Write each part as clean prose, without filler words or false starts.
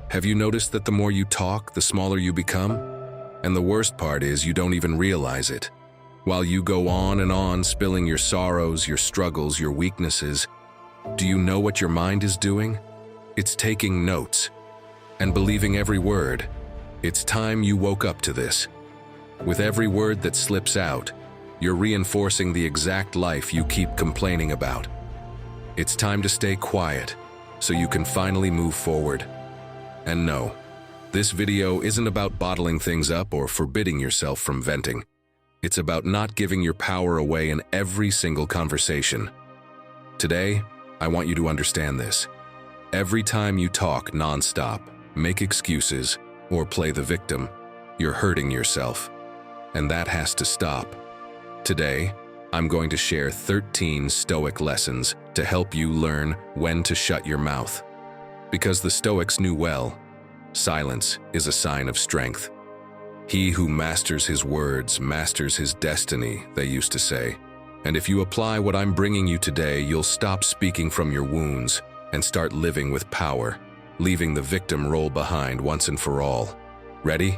Have you noticed that the more you talk, the smaller you become? And the worst part is you don't even realize it. While you go on and on, spilling your sorrows, your struggles, your weaknesses, do you know what your mind is doing? It's taking notes and believing every word. It's time you woke up to this. With every word that slips out, you're reinforcing the exact life you keep complaining about. It's time to stay quiet so you can finally move forward. And no, this video isn't about bottling things up or forbidding yourself from venting. It's about not giving your power away in every single conversation. Today, I want you to understand this. Every time you talk nonstop, make excuses, or play the victim, you're hurting yourself. And that has to stop. Today, I'm going to share 13 Stoic lessons to help you learn when to shut your mouth. Because the Stoics knew well, silence is a sign of strength. He who masters his words masters his destiny, they used to say. And if you apply what I'm bringing you today, you'll stop speaking from your wounds and start living with power, leaving the victim role behind once and for all. Ready?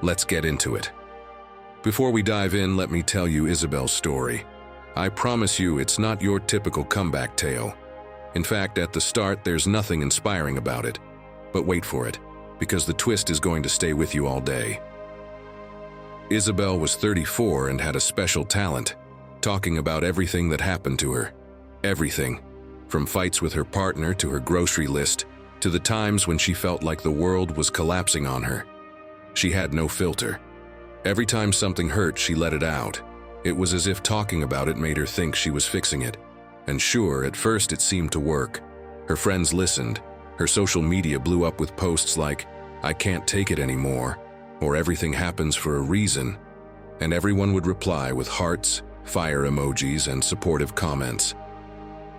Let's get into it. Before we dive in, let me tell you Isabel's story. I promise you it's not your typical comeback tale. In fact, at the start, there's nothing inspiring about it. But wait for it, because the twist is going to stay with you all day. Isabel was 34 and had a special talent, talking about everything that happened to her. Everything, from fights with her partner to her grocery list, to the times when she felt like the world was collapsing on her. She had no filter. Every time something hurt, she let it out. It was as if talking about it made her think she was fixing it. And sure, at first it seemed to work. Her friends listened. Her social media blew up with posts like, "I can't take it anymore," or "Everything happens for a reason." And everyone would reply with hearts, fire emojis, and supportive comments.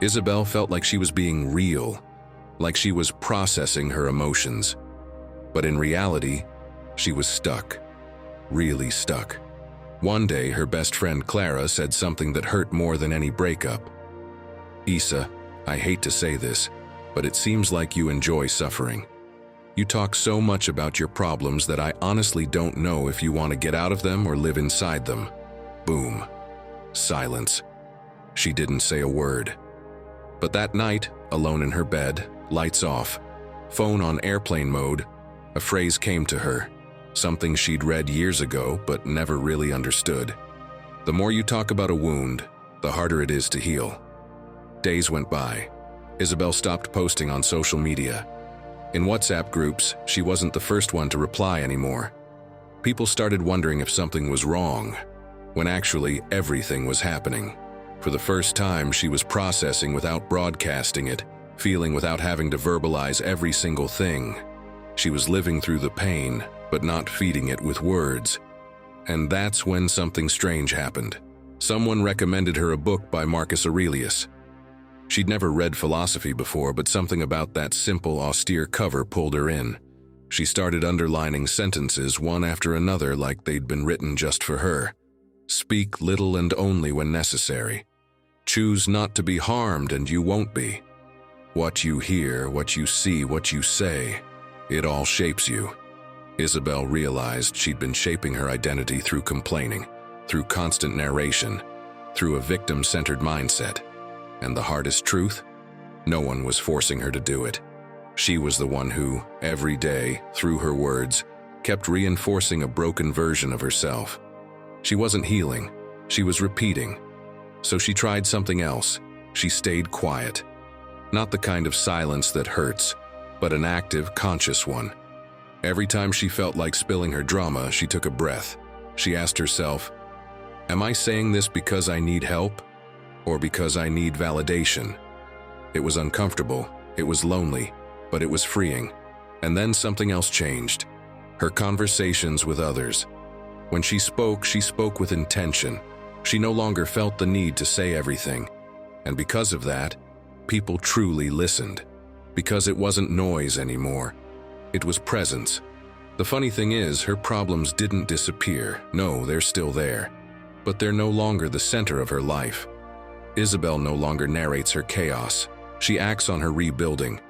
Isabel felt like she was being real, like she was processing her emotions. But in reality, she was stuck. Really stuck. One day, her best friend Clara said something that hurt more than any breakup. "Isa, I hate to say this, but it seems like you enjoy suffering. You talk so much about your problems that I honestly don't know if you want to get out of them or live inside them." Boom. Silence. She didn't say a word. But that night, alone in her bed, lights off, phone on airplane mode, a phrase came to her. Something she'd read years ago but never really understood. The more you talk about a wound, the harder it is to heal. Days went by. Isabel stopped posting on social media. In WhatsApp groups, she wasn't the first one to reply anymore. People started wondering if something was wrong, when actually everything was happening. For the first time, she was processing without broadcasting it, feeling without having to verbalize every single thing. She was living through the pain, but not feeding it with words. And that's when something strange happened. Someone recommended her a book by Marcus Aurelius. She'd never read philosophy before, but something about that simple, austere cover pulled her in. She started underlining sentences one after another like they'd been written just for her. Speak little and only when necessary. Choose not to be harmed and you won't be. What you hear, what you see, what you say, it all shapes you. Isabel realized she'd been shaping her identity through complaining, through constant narration, through a victim-centered mindset. And the hardest truth? No one was forcing her to do it. She was the one who, every day, through her words, kept reinforcing a broken version of herself. She wasn't healing, she was repeating. So she tried something else. She stayed quiet. Not the kind of silence that hurts, but an active, conscious one. Every time she felt like spilling her drama, she took a breath. She asked herself, "Am I saying this because I need help, or because I need validation?" It was uncomfortable, it was lonely, but it was freeing. And then something else changed. Her conversations with others. When she spoke with intention. She no longer felt the need to say everything. And because of that, people truly listened. Because it wasn't noise anymore. It was presence. The funny thing is, her problems didn't disappear. No, they're still there. But they're no longer the center of her life. Isabel no longer narrates her chaos. She acts on her rebuilding.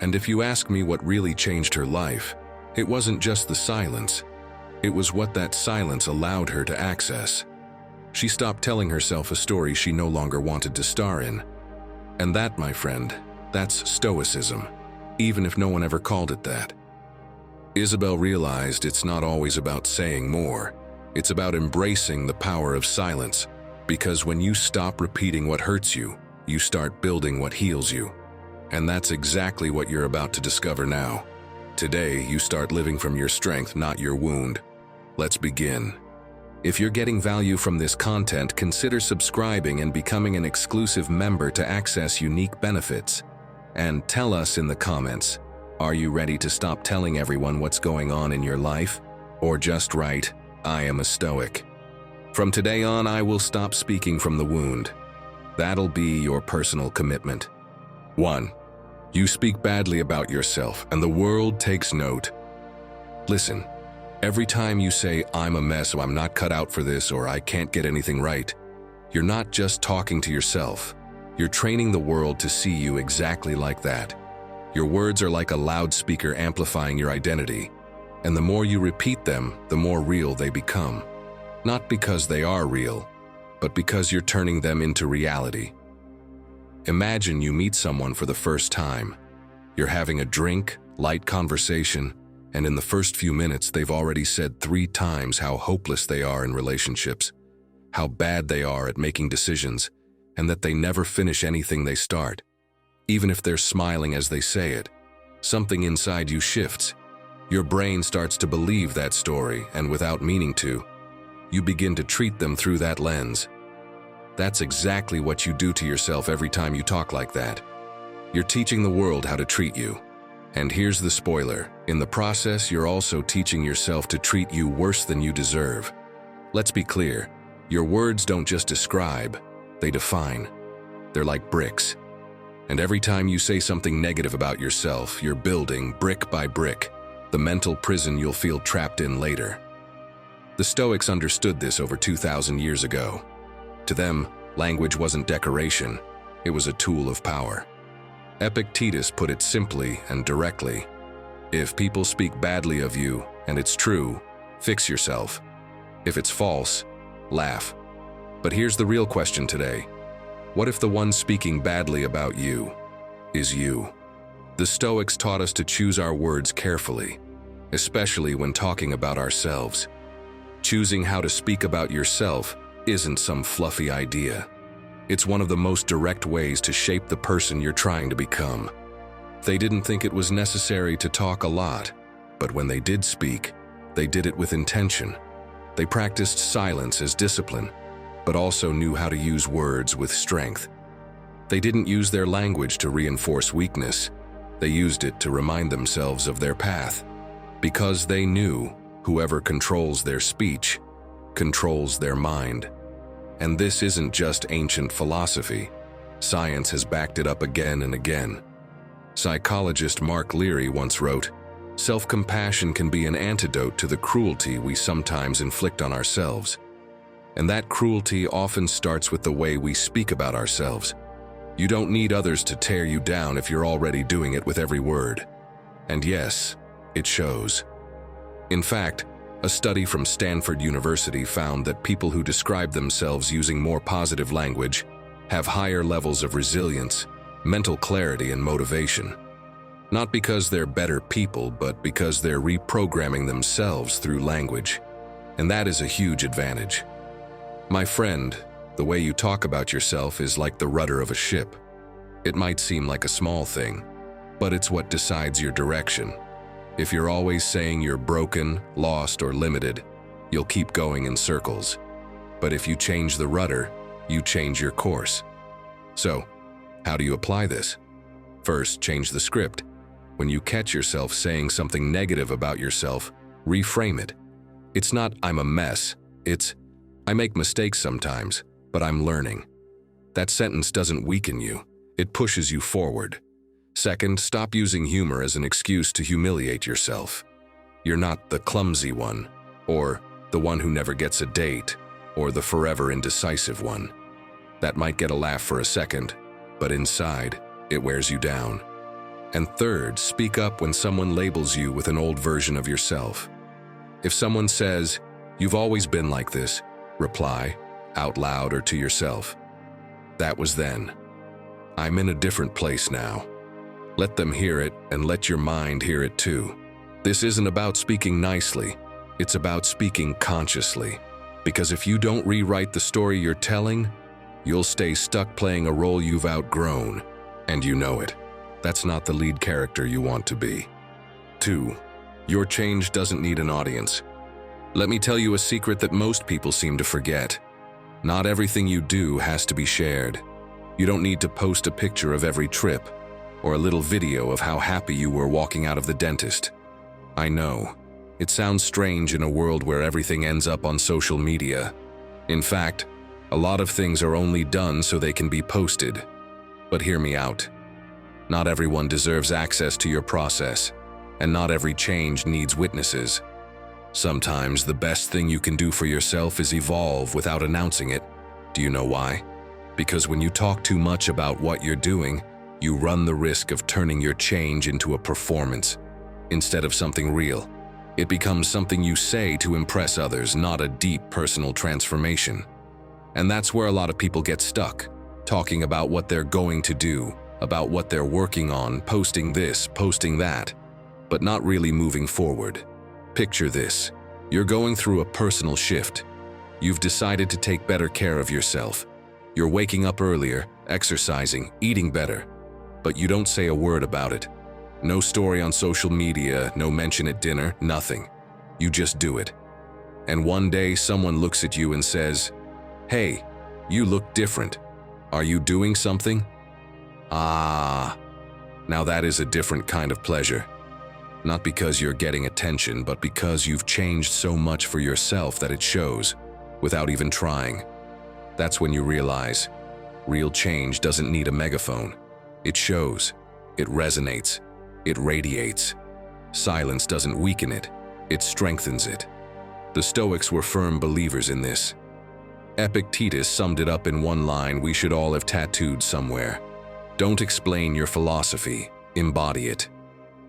And if you ask me what really changed her life, it wasn't just the silence. It was what that silence allowed her to access. She stopped telling herself a story she no longer wanted to star in. And that, my friend, that's Stoicism, even if no one ever called it that. Isabel realized it's not always about saying more. It's about embracing the power of silence, because when you stop repeating what hurts you, you start building what heals you. And that's exactly what you're about to discover now. Today, you start living from your strength, not your wound. Let's begin. If you're getting value from this content, consider subscribing and becoming an exclusive member to access unique benefits. And tell us in the comments, are you ready to stop telling everyone what's going on in your life? Or just write, I am a Stoic. From today on, I will stop speaking from the wound. That'll be your personal commitment. 1. You speak badly about yourself, and the world takes note. Listen, every time you say, I'm a mess, or I'm not cut out for this, or I can't get anything right, you're not just talking to yourself. You're training the world to see you exactly like that. Your words are like a loudspeaker amplifying your identity, and the more you repeat them, the more real they become. Not because they are real, but because you're turning them into reality. Imagine you meet someone for the first time. You're having a drink, light conversation, and in the first few minutes they've already said 3 times how hopeless they are in relationships, how bad they are at making decisions, and that they never finish anything they start. Even if they're smiling as they say it, something inside you shifts. Your brain starts to believe that story, and without meaning to, you begin to treat them through that lens. That's exactly what you do to yourself every time you talk like that. You're teaching the world how to treat you. And here's the spoiler. In the process, you're also teaching yourself to treat you worse than you deserve. Let's be clear. Your words don't just describe, they define. They're like bricks. And every time you say something negative about yourself, you're building, brick by brick, the mental prison you'll feel trapped in later. The Stoics understood this over 2,000 years ago. To them, language wasn't decoration, it was a tool of power. Epictetus put it simply and directly. If people speak badly of you, and it's true, fix yourself. If it's false, laugh. But here's the real question today. What if the one speaking badly about you is you? The Stoics taught us to choose our words carefully, especially when talking about ourselves. Choosing how to speak about yourself isn't some fluffy idea. It's one of the most direct ways to shape the person you're trying to become. They didn't think it was necessary to talk a lot, but when they did speak, they did it with intention. They practiced silence as discipline, but also knew how to use words with strength. They didn't use their language to reinforce weakness. They used it to remind themselves of their path, because they knew whoever controls their speech controls their mind. And this isn't just ancient philosophy. Science has backed it up again and again. Psychologist Mark Leary once wrote, "Self-compassion can be an antidote to the cruelty we sometimes inflict on ourselves." And that cruelty often starts with the way we speak about ourselves. You don't need others to tear you down if you're already doing it with every word. And yes, it shows. In fact, a study from Stanford University found that people who describe themselves using more positive language have higher levels of resilience, mental clarity, and motivation. Not because they're better people, but because they're reprogramming themselves through language. And that is a huge advantage. My friend, the way you talk about yourself is like the rudder of a ship. It might seem like a small thing, but it's what decides your direction. If you're always saying you're broken, lost, or limited, you'll keep going in circles. But if you change the rudder, you change your course. So, how do you apply this? First, change the script. When you catch yourself saying something negative about yourself, reframe it. It's not, I'm a mess. It's, I make mistakes sometimes, but I'm learning. That sentence doesn't weaken you. It pushes you forward. Second, stop using humor as an excuse to humiliate yourself. You're not the clumsy one, or the one who never gets a date, or the forever indecisive one. That might get a laugh for a second, but inside, it wears you down. And third, speak up when someone labels you with an old version of yourself. If someone says, "You've always been like this," reply, out loud or to yourself, "That was then. I'm in a different place now." Let them hear it, and let your mind hear it too. This isn't about speaking nicely, it's about speaking consciously. Because if you don't rewrite the story you're telling, you'll stay stuck playing a role you've outgrown, and you know it. That's not the lead character you want to be. 2. Your change doesn't need an audience. Let me tell you a secret that most people seem to forget. Not everything you do has to be shared. You don't need to post a picture of every trip, or a little video of how happy you were walking out of the dentist. I know, it sounds strange in a world where everything ends up on social media. In fact, a lot of things are only done so they can be posted. But hear me out. Not everyone deserves access to your process, and not every change needs witnesses. Sometimes the best thing you can do for yourself is evolve without announcing it. Do you know why? Because when you talk too much about what you're doing, you run the risk of turning your change into a performance instead of something real. It becomes something you say to impress others, not a deep personal transformation. And that's where a lot of people get stuck, talking about what they're going to do, about what they're working on, posting this, posting that, but not really moving forward. Picture this. You're going through a personal shift. You've decided to take better care of yourself. You're waking up earlier, exercising, eating better, but you don't say a word about it. No story on social media, no mention at dinner, nothing. You just do it. And one day someone looks at you and says, "Hey, you look different. Are you doing something?" Ah, now that is a different kind of pleasure. Not because you're getting attention, but because you've changed so much for yourself that it shows, without even trying. That's when you realize, real change doesn't need a megaphone. It shows, it resonates, it radiates. Silence doesn't weaken it, it strengthens it. The Stoics were firm believers in this. Epictetus summed it up in one line we should all have tattooed somewhere. Don't explain your philosophy, embody it.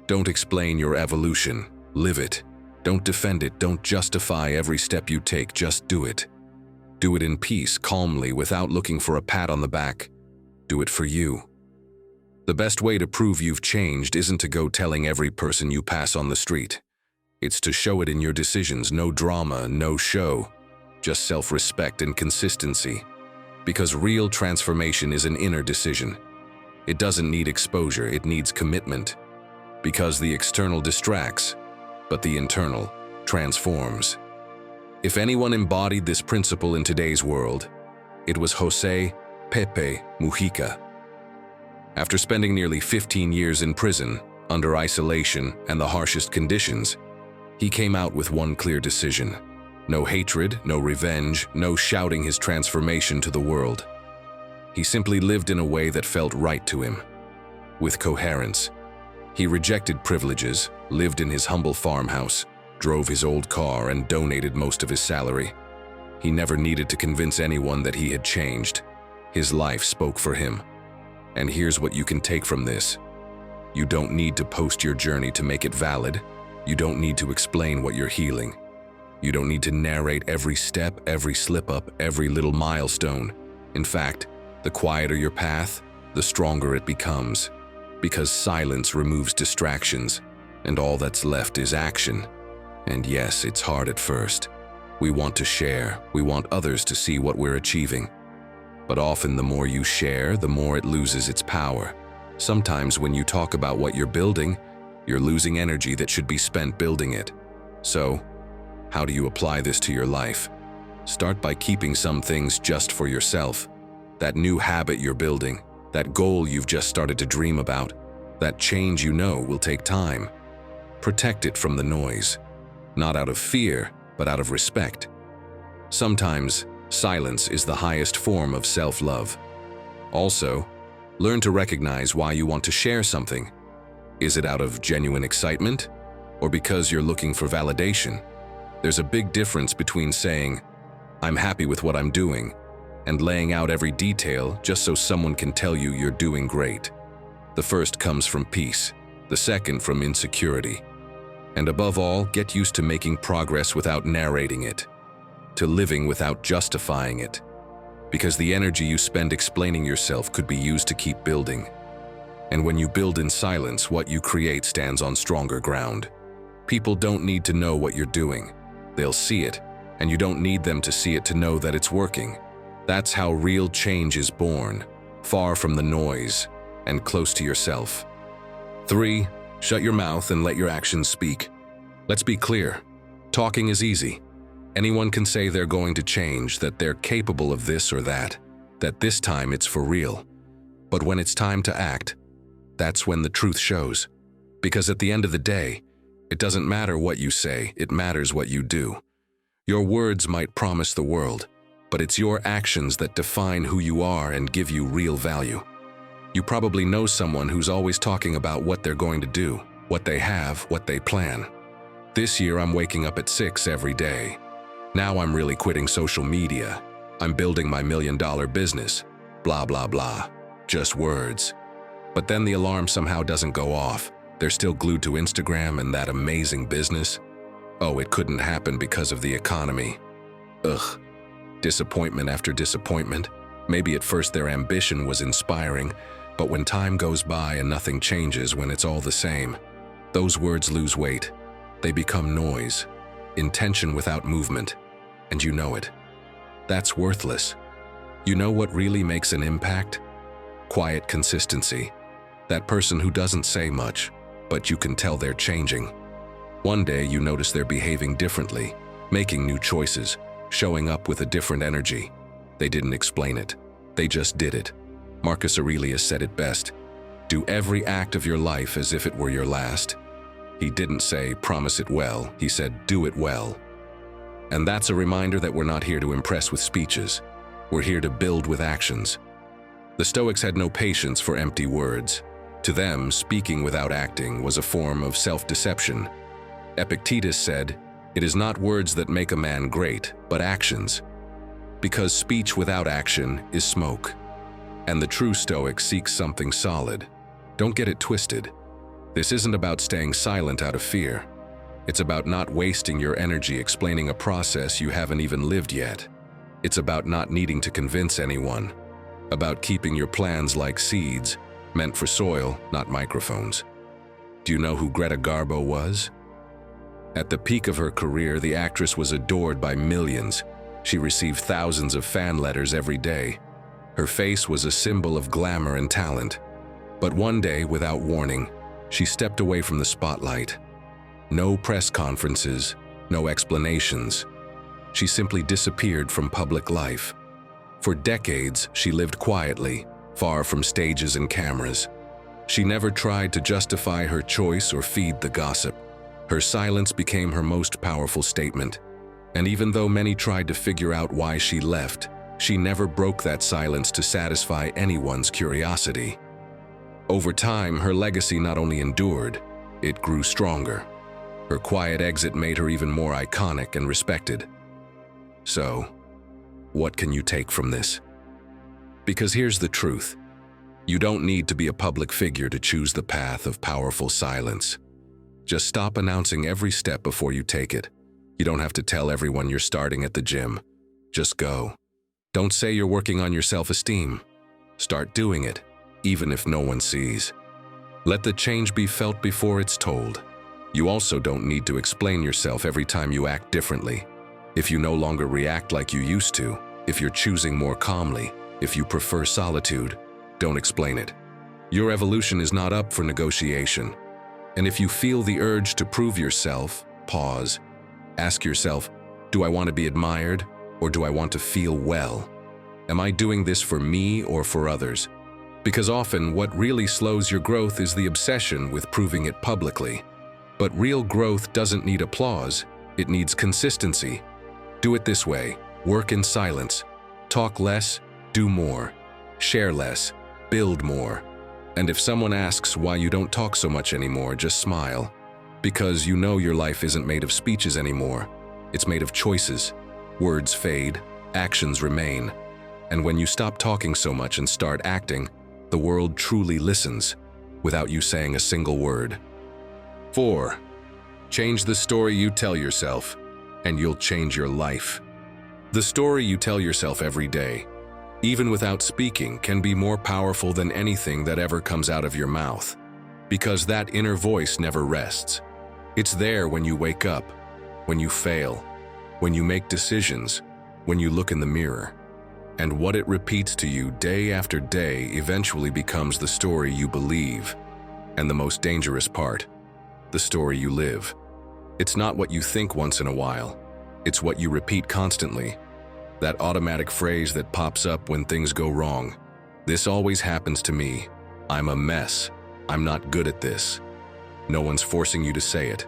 Don't explain your evolution, live it. Don't defend it, don't justify every step you take, just do it. Do it in peace, calmly, without looking for a pat on the back. Do it for you. The best way to prove you've changed isn't to go telling every person you pass on the street. It's to show it in your decisions, no drama, no show, just self-respect and consistency. Because real transformation is an inner decision. It doesn't need exposure, it needs commitment. Because the external distracts, but the internal transforms. If anyone embodied this principle in today's world, it was José Pepe Mujica. After spending nearly 15 years in prison, under isolation and the harshest conditions, he came out with one clear decision. No hatred, no revenge, no shouting his transformation to the world. He simply lived in a way that felt right to him, with coherence. He rejected privileges, lived in his humble farmhouse, drove his old car, and donated most of his salary. He never needed to convince anyone that he had changed. His life spoke for him. And here's what you can take from this. You don't need to post your journey to make it valid. You don't need to explain what you're healing. You don't need to narrate every step, every slip-up, every little milestone. In fact, the quieter your path, the stronger it becomes. Because silence removes distractions, and all that's left is action. And yes, it's hard at first. We want to share, we want others to see what we're achieving. But often the more you share, the more it loses its power. Sometimes when you talk about what you're building, you're losing energy that should be spent building it. So, how do you apply this to your life? Start by keeping some things just for yourself. That new habit you're building, that goal you've just started to dream about, that change you know will take time. Protect it from the noise, not out of fear, but out of respect. Sometimes, silence is the highest form of self-love. Also, learn to recognize why you want to share something. Is it out of genuine excitement, or because you're looking for validation? There's a big difference between saying, "I'm happy with what I'm doing," and laying out every detail just so someone can tell you you're doing great. The first comes from peace, the second from insecurity. And above all, get used to making progress without narrating it, to living without justifying it, because the energy you spend explaining yourself could be used to keep building. And when you build in silence, what you create stands on stronger ground. People don't need to know what you're doing. They'll see it, and you don't need them to see it to know that it's working. That's how real change is born, far from the noise and close to yourself. 3. Shut your mouth and let your actions speak. Let's be clear. Talking is easy. Anyone can say they're going to change, that they're capable of this or that this time it's for real. But when it's time to act, that's when the truth shows. Because at the end of the day, it doesn't matter what you say, it matters what you do. Your words might promise the world, but it's your actions that define who you are and give you real value. You probably know someone who's always talking about what they're going to do, what they have, what they plan. This year I'm waking up at 6 every day. Now I'm really quitting social media. I'm building my $1 million business. Blah, blah, blah. Just words. But then the alarm somehow doesn't go off. They're still glued to Instagram and that amazing business. Oh, it couldn't happen because of the economy. Ugh. Disappointment after disappointment. Maybe at first their ambition was inspiring, but when time goes by and nothing changes, when it's all the same, those words lose weight. They become noise, intention without movement, and you know it. That's worthless. You know what really makes an impact? Quiet consistency. That person who doesn't say much, but you can tell they're changing. One day you notice they're behaving differently, making new choices, showing up with a different energy. They didn't explain it. They just did it. Marcus Aurelius said it best. Do every act of your life as if it were your last. He didn't say, promise it well. He said, do it well. And that's a reminder that we're not here to impress with speeches. We're here to build with actions. The Stoics had no patience for empty words. To them, speaking without acting was a form of self-deception. Epictetus said, it is not words that make a man great, but actions. Because speech without action is smoke. And the true Stoic seeks something solid. Don't get it twisted. This isn't about staying silent out of fear. It's about not wasting your energy explaining a process you haven't even lived yet. It's about not needing to convince anyone. About keeping your plans like seeds, meant for soil, not microphones. Do you know who Greta Garbo was? At the peak of her career, the actress was adored by millions. She received thousands of fan letters every day. Her face was a symbol of glamour and talent. But one day, without warning, she stepped away from the spotlight. No press conferences, no explanations. She simply disappeared from public life. For decades, she lived quietly, far from stages and cameras. She never tried to justify her choice or feed the gossip. Her silence became her most powerful statement. And even though many tried to figure out why she left, she never broke that silence to satisfy anyone's curiosity. Over time, her legacy not only endured, it grew stronger. Her quiet exit made her even more iconic and respected. So, what can you take from this? Because here's the truth. You don't need to be a public figure to choose the path of powerful silence. Just stop announcing every step before you take it. You don't have to tell everyone you're starting at the gym. Just go. Don't say you're working on your self-esteem. Start doing it, even if no one sees. Let the change be felt before it's told. You also don't need to explain yourself every time you act differently. If you no longer react like you used to, if you're choosing more calmly, if you prefer solitude, don't explain it. Your evolution is not up for negotiation. And if you feel the urge to prove yourself, pause. Ask yourself, do I want to be admired, or do I want to feel well? Am I doing this for me or for others? Because often what really slows your growth is the obsession with proving it publicly. But real growth doesn't need applause, it needs consistency. Do it this way: work in silence, talk less, do more, share less, build more. And if someone asks why you don't talk so much anymore, just smile. Because you know your life isn't made of speeches anymore. It's made of choices. Words fade, actions remain. And when you stop talking so much and start acting, the world truly listens. without you saying a single word. 4. Change the story you tell yourself, and you'll change your life. The story you tell yourself every day, even without speaking, can be more powerful than anything that ever comes out of your mouth, because that inner voice never rests. It's there when you wake up, when you fail, when you make decisions, when you look in the mirror. And what it repeats to you day after day eventually becomes the story you believe. And the most dangerous part, the story you live. It's not what you think once in a while. It's what you repeat constantly. That automatic phrase that pops up when things go wrong. This always happens to me. I'm a mess. I'm not good at this. No one's forcing you to say it.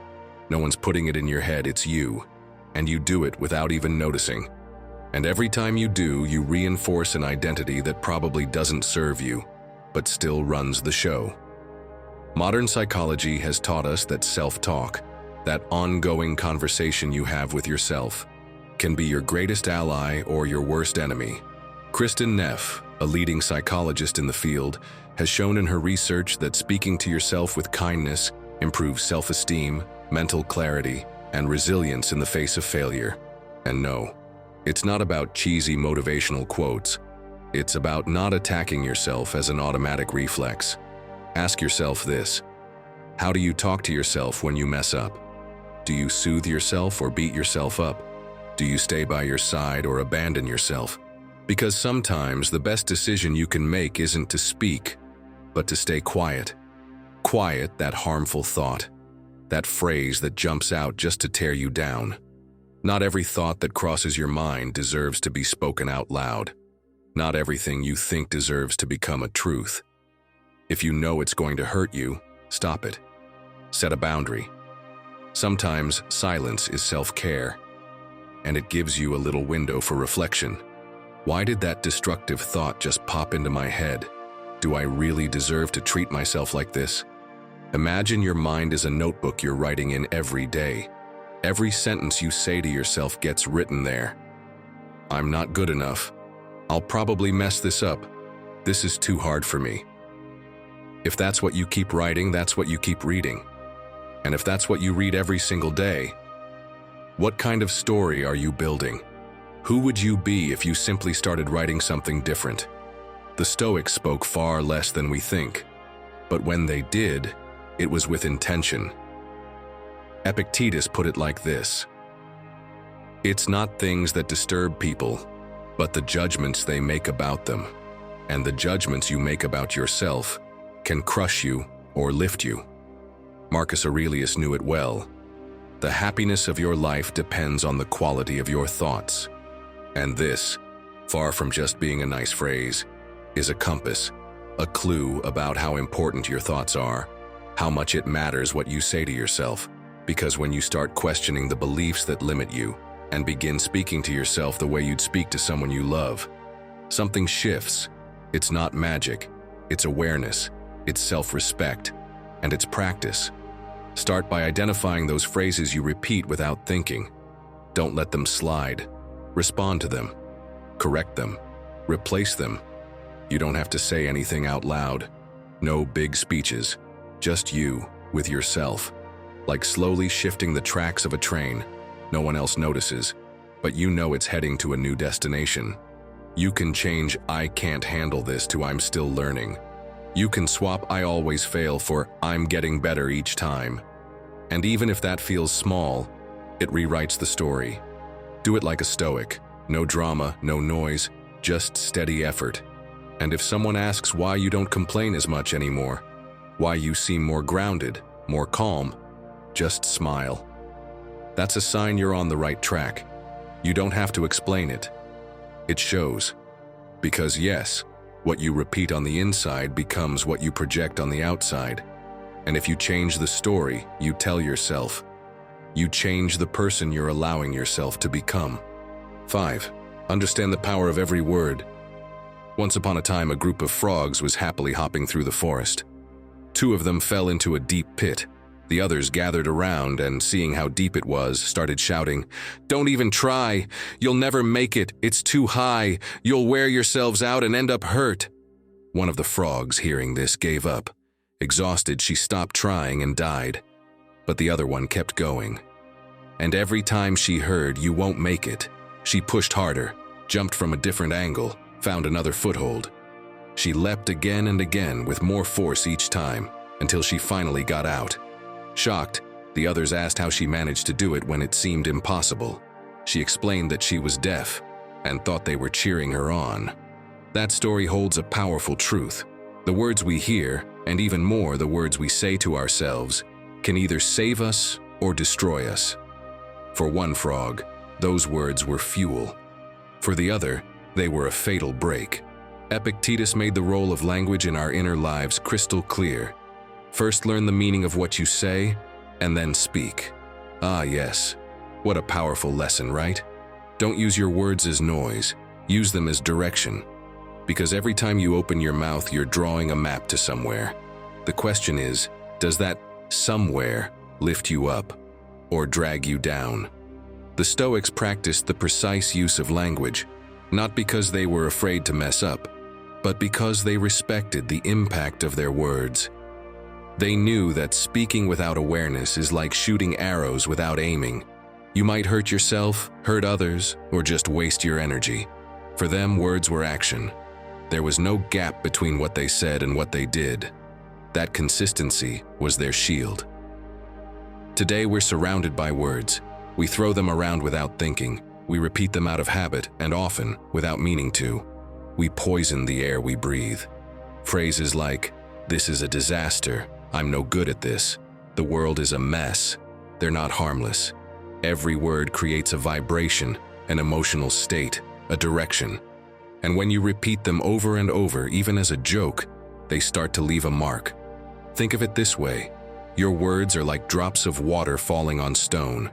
No one's putting it in your head, it's you. And you do it without even noticing. And every time you do, you reinforce an identity that probably doesn't serve you, but still runs the show. Modern psychology has taught us that self-talk, that ongoing conversation you have with yourself, can be your greatest ally or your worst enemy. Kristin Neff, a leading psychologist in the field, has shown in her research that speaking to yourself with kindness improves self-esteem, mental clarity, and resilience in the face of failure. And no, it's not about cheesy motivational quotes. It's about not attacking yourself as an automatic reflex. Ask yourself this: how do you talk to yourself when you mess up? Do you soothe yourself or beat yourself up? Do you stay by your side or abandon yourself? Because sometimes the best decision you can make isn't to speak, but to stay quiet. Quiet that harmful thought, that phrase that jumps out just to tear you down. Not every thought that crosses your mind deserves to be spoken out loud. Not everything you think deserves to become a truth. If you know it's going to hurt you, stop it. Set a boundary. Sometimes silence is self-care, and it gives you a little window for reflection. Why did that destructive thought just pop into my head? Do I really deserve to treat myself like this? Imagine your mind is a notebook you're writing in every day. Every sentence you say to yourself gets written there. I'm not good enough. I'll probably mess this up. This is too hard for me. If that's what you keep writing, that's what you keep reading. And if that's what you read every single day, what kind of story are you building? Who would you be if you simply started writing something different? The Stoics spoke far less than we think, but when they did, it was with intention. Epictetus put it like this: it's not things that disturb people, but the judgments they make about them. And the judgments you make about yourself can crush you or lift you. Marcus Aurelius knew it well. The happiness of your life depends on the quality of your thoughts. And this, far from just being a nice phrase, is a compass, a clue about how important your thoughts are, how much it matters what you say to yourself. Because when you start questioning the beliefs that limit you and begin speaking to yourself the way you'd speak to someone you love, something shifts. It's not magic, it's awareness, it's self-respect, and it's practice. Start by identifying those phrases you repeat without thinking. Don't let them slide. Respond to them. Correct them. Replace them. You don't have to say anything out loud. No big speeches. Just you, with yourself. Like slowly shifting the tracks of a train. No one else notices, but you know it's heading to a new destination. You can change "I can't handle this" to "I'm still learning." You can swap "I always fail" for "I'm getting better each time." And even if that feels small, it rewrites the story. Do it like a Stoic. No drama, no noise, just steady effort. And if someone asks why you don't complain as much anymore, why you seem more grounded, more calm, just smile. That's a sign you're on the right track. You don't have to explain it. It shows. Because yes, what you repeat on the inside becomes what you project on the outside. And if you change the story you tell yourself, you change the person you're allowing yourself to become. 5. Understand the power of every word. Once upon a time, a group of frogs was happily hopping through the forest. 2 of them fell into a deep pit. The others gathered around and, seeing how deep it was, started shouting, "Don't even try! You'll never make it! It's too high! You'll wear yourselves out and end up hurt!" One of the frogs, hearing this, gave up. Exhausted, she stopped trying and died. But the other one kept going. And every time she heard, "You won't make it," she pushed harder, jumped from a different angle, found another foothold. She leapt again and again with more force each time, until she finally got out. Shocked, the others asked how she managed to do it when it seemed impossible. She explained that she was deaf and thought they were cheering her on. That story holds a powerful truth. The words we hear, and even more the words we say to ourselves, can either save us or destroy us. For one frog, those words were fuel. For the other, they were a fatal break. Epictetus made the role of language in our inner lives crystal clear. First learn the meaning of what you say, and then speak. Ah yes, what a powerful lesson, right? Don't use your words as noise, use them as direction. Because every time you open your mouth, you're drawing a map to somewhere. The question is, does that somewhere lift you up or drag you down? The Stoics practiced the precise use of language, not because they were afraid to mess up, but because they respected the impact of their words. They knew that speaking without awareness is like shooting arrows without aiming. You might hurt yourself, hurt others, or just waste your energy. For them, words were action. There was no gap between what they said and what they did. That consistency was their shield. Today, we're surrounded by words. We throw them around without thinking. We repeat them out of habit and often without meaning to. We poison the air we breathe. Phrases like, "This is a disaster," "I'm no good at this," "The world is a mess," they're not harmless. Every word creates a vibration, an emotional state, a direction. And when you repeat them over and over, even as a joke, they start to leave a mark. Think of it this way. Your words are like drops of water falling on stone.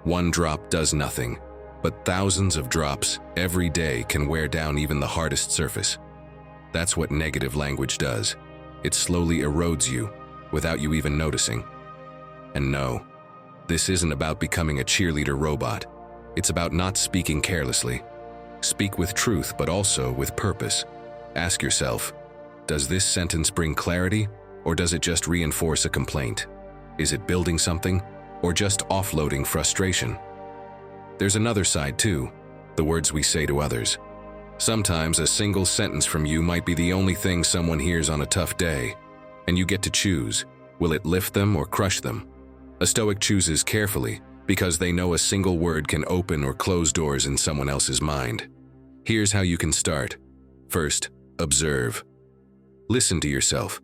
One drop does nothing, but thousands of drops every day can wear down even the hardest surface. That's what negative language does. It slowly erodes you without you even noticing. And no, this isn't about becoming a cheerleader robot. It's about not speaking carelessly. Speak with truth, but also with purpose. Ask yourself, does this sentence bring clarity, or does it just reinforce a complaint? Is it building something, or just offloading frustration? There's another side too, the words we say to others. Sometimes a single sentence from you might be the only thing someone hears on a tough day, and you get to choose. Will it lift them or crush them? A Stoic chooses carefully because they know a single word can open or close doors in someone else's mind. Here's how you can start. First, observe. Listen to yourself.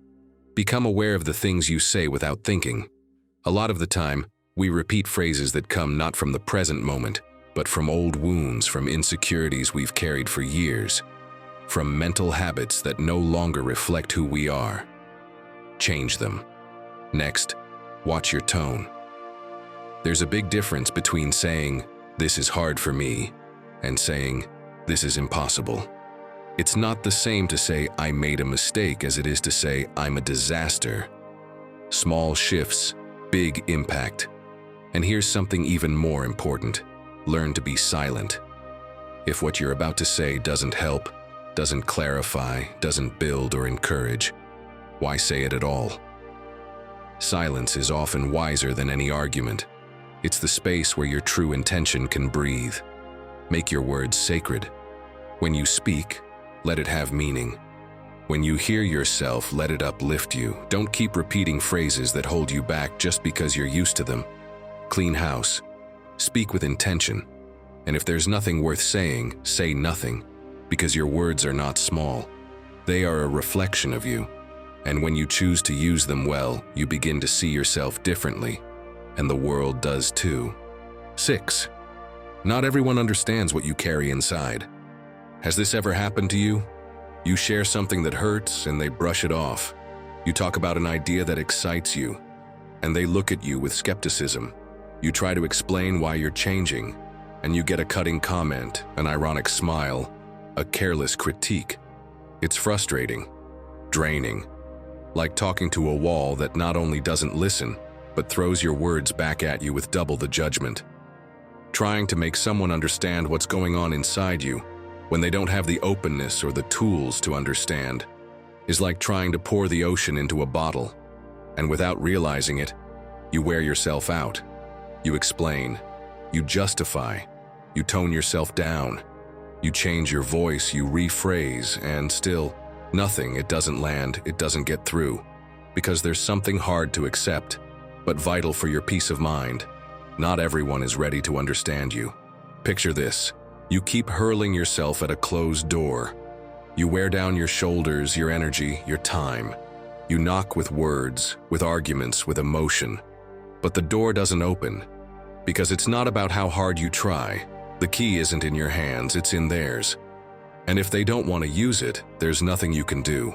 Become aware of the things you say without thinking. A lot of the time, we repeat phrases that come not from the present moment, but from old wounds, from insecurities we've carried for years, from mental habits that no longer reflect who we are. Change them. Next, watch your tone. There's a big difference between saying, "This is hard for me," and saying, "This is impossible." It's not the same to say, "I made a mistake," as it is to say, "I'm a disaster." Small shifts, big impact. And here's something even more important. Learn to be silent. If what you're about to say doesn't help, doesn't clarify, doesn't build or encourage, why say it at all? Silence is often wiser than any argument. It's the space where your true intention can breathe. Make your words sacred. When you speak, let it have meaning. When you hear yourself, let it uplift you. Don't keep repeating phrases that hold you back just because you're used to them. Clean house. Speak with intention. And if there's nothing worth saying, say nothing, because your words are not small. They are a reflection of you. And when you choose to use them well, you begin to see yourself differently. And the world does too. 6. Not everyone understands what you carry inside. Has this ever happened to you? You share something that hurts and they brush it off. You talk about an idea that excites you, and they look at you with skepticism. You try to explain why you're changing, and you get a cutting comment, an ironic smile, a careless critique. It's frustrating, draining, like talking to a wall that not only doesn't listen, but throws your words back at you with double the judgment. Trying to make someone understand what's going on inside you when they don't have the openness or the tools to understand is like trying to pour the ocean into a bottle. And without realizing it, you wear yourself out. You explain, you justify, you tone yourself down, you change your voice, you rephrase, and still, nothing, it doesn't land, it doesn't get through. Because there's something hard to accept, but vital for your peace of mind. Not everyone is ready to understand you. Picture this. You keep hurling yourself at a closed door. You wear down your shoulders, your energy, your time. You knock with words, with arguments, with emotion. But the door doesn't open. Because it's not about how hard you try. The key isn't in your hands, it's in theirs. And if they don't want to use it, there's nothing you can do.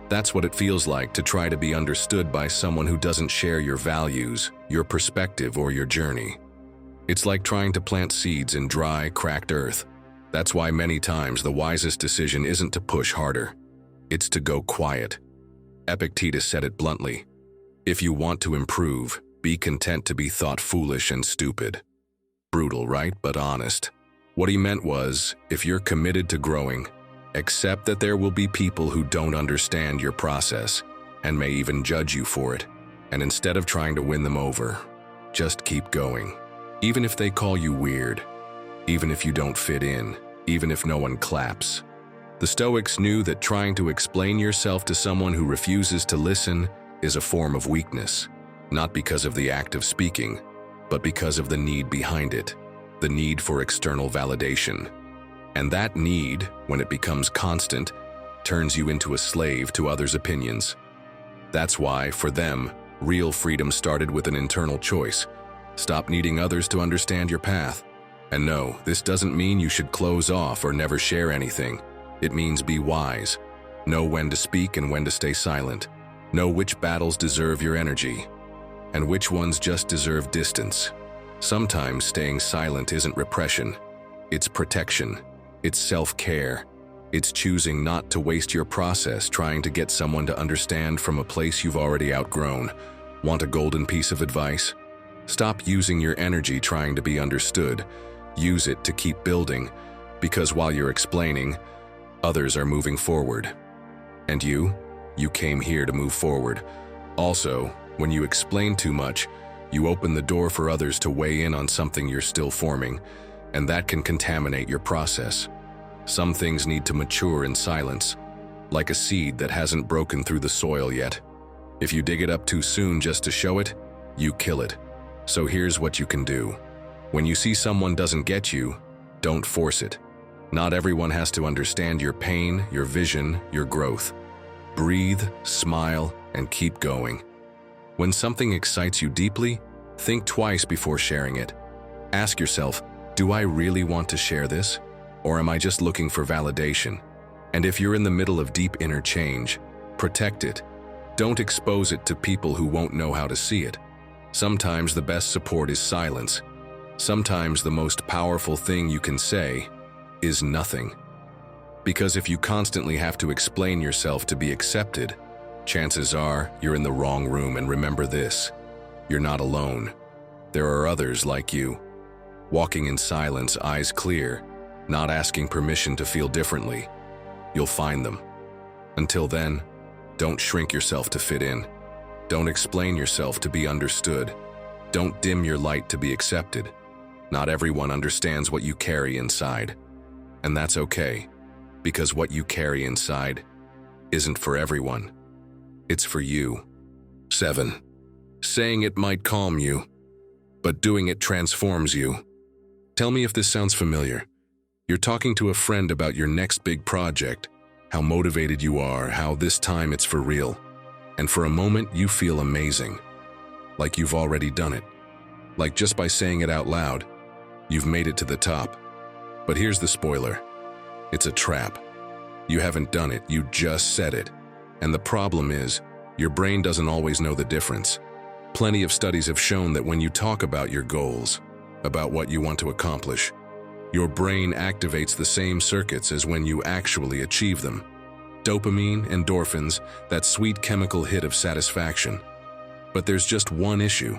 That's what it feels like to try to be understood by someone who doesn't share your values, your perspective, or your journey. It's like trying to plant seeds in dry, cracked earth. That's why many times the wisest decision isn't to push harder. It's to go quiet. Epictetus said it bluntly. If you want to improve, be content to be thought foolish and stupid. Brutal, right? But honest. What he meant was, if you're committed to growing, accept that there will be people who don't understand your process and may even judge you for it. And instead of trying to win them over, just keep going. Even if they call you weird, even if you don't fit in, even if no one claps. The Stoics knew that trying to explain yourself to someone who refuses to listen is a form of weakness, not because of the act of speaking, but because of the need behind it, the need for external validation. And that need, when it becomes constant, turns you into a slave to others' opinions. That's why, for them, real freedom started with an internal choice. Stop needing others to understand your path. And no, this doesn't mean you should close off or never share anything. It means be wise. Know when to speak and when to stay silent. Know which battles deserve your energy, and which ones just deserve distance. Sometimes staying silent isn't repression. It's protection. It's self-care. It's choosing not to waste your process trying to get someone to understand from a place you've already outgrown. Want a golden piece of advice? Stop using your energy trying to be understood. Use it to keep building, because while you're explaining, others are moving forward. And you came here to move forward. Also, when you explain too much, you open the door for others to weigh in on something you're still forming, and that can contaminate your process. Some things need to mature in silence, like a seed that hasn't broken through the soil yet. If you dig it up too soon just to show it, you kill it. So here's what you can do. When you see someone doesn't get you, don't force it. Not everyone has to understand your pain, your vision, your growth. Breathe, smile, and keep going. When something excites you deeply, think twice before sharing it. Ask yourself, do I really want to share this? Or am I just looking for validation? And if you're in the middle of deep inner change, protect it. Don't expose it to people who won't know how to see it. Sometimes the best support is silence. Sometimes the most powerful thing you can say is nothing. Because if you constantly have to explain yourself to be accepted, chances are you're in the wrong room. And remember this, you're not alone. There are others like you, walking in silence, eyes clear, not asking permission to feel differently. You'll find them. Until then, don't shrink yourself to fit in. Don't explain yourself to be understood. Don't dim your light to be accepted. Not everyone understands what you carry inside. And that's okay, because what you carry inside isn't for everyone. It's for you. 7. Saying it might calm you, but doing it transforms you. Tell me if this sounds familiar. You're talking to a friend about your next big project, how motivated you are, how this time it's for real. And for a moment, you feel amazing, like you've already done it. Like just by saying it out loud, you've made it to the top. But here's the spoiler. It's a trap. You haven't done it, you just said it. And the problem is, your brain doesn't always know the difference. Plenty of studies have shown that when you talk about your goals, about what you want to accomplish, your brain activates the same circuits as when you actually achieve them. Dopamine, endorphins, that sweet chemical hit of satisfaction. But there's just one issue.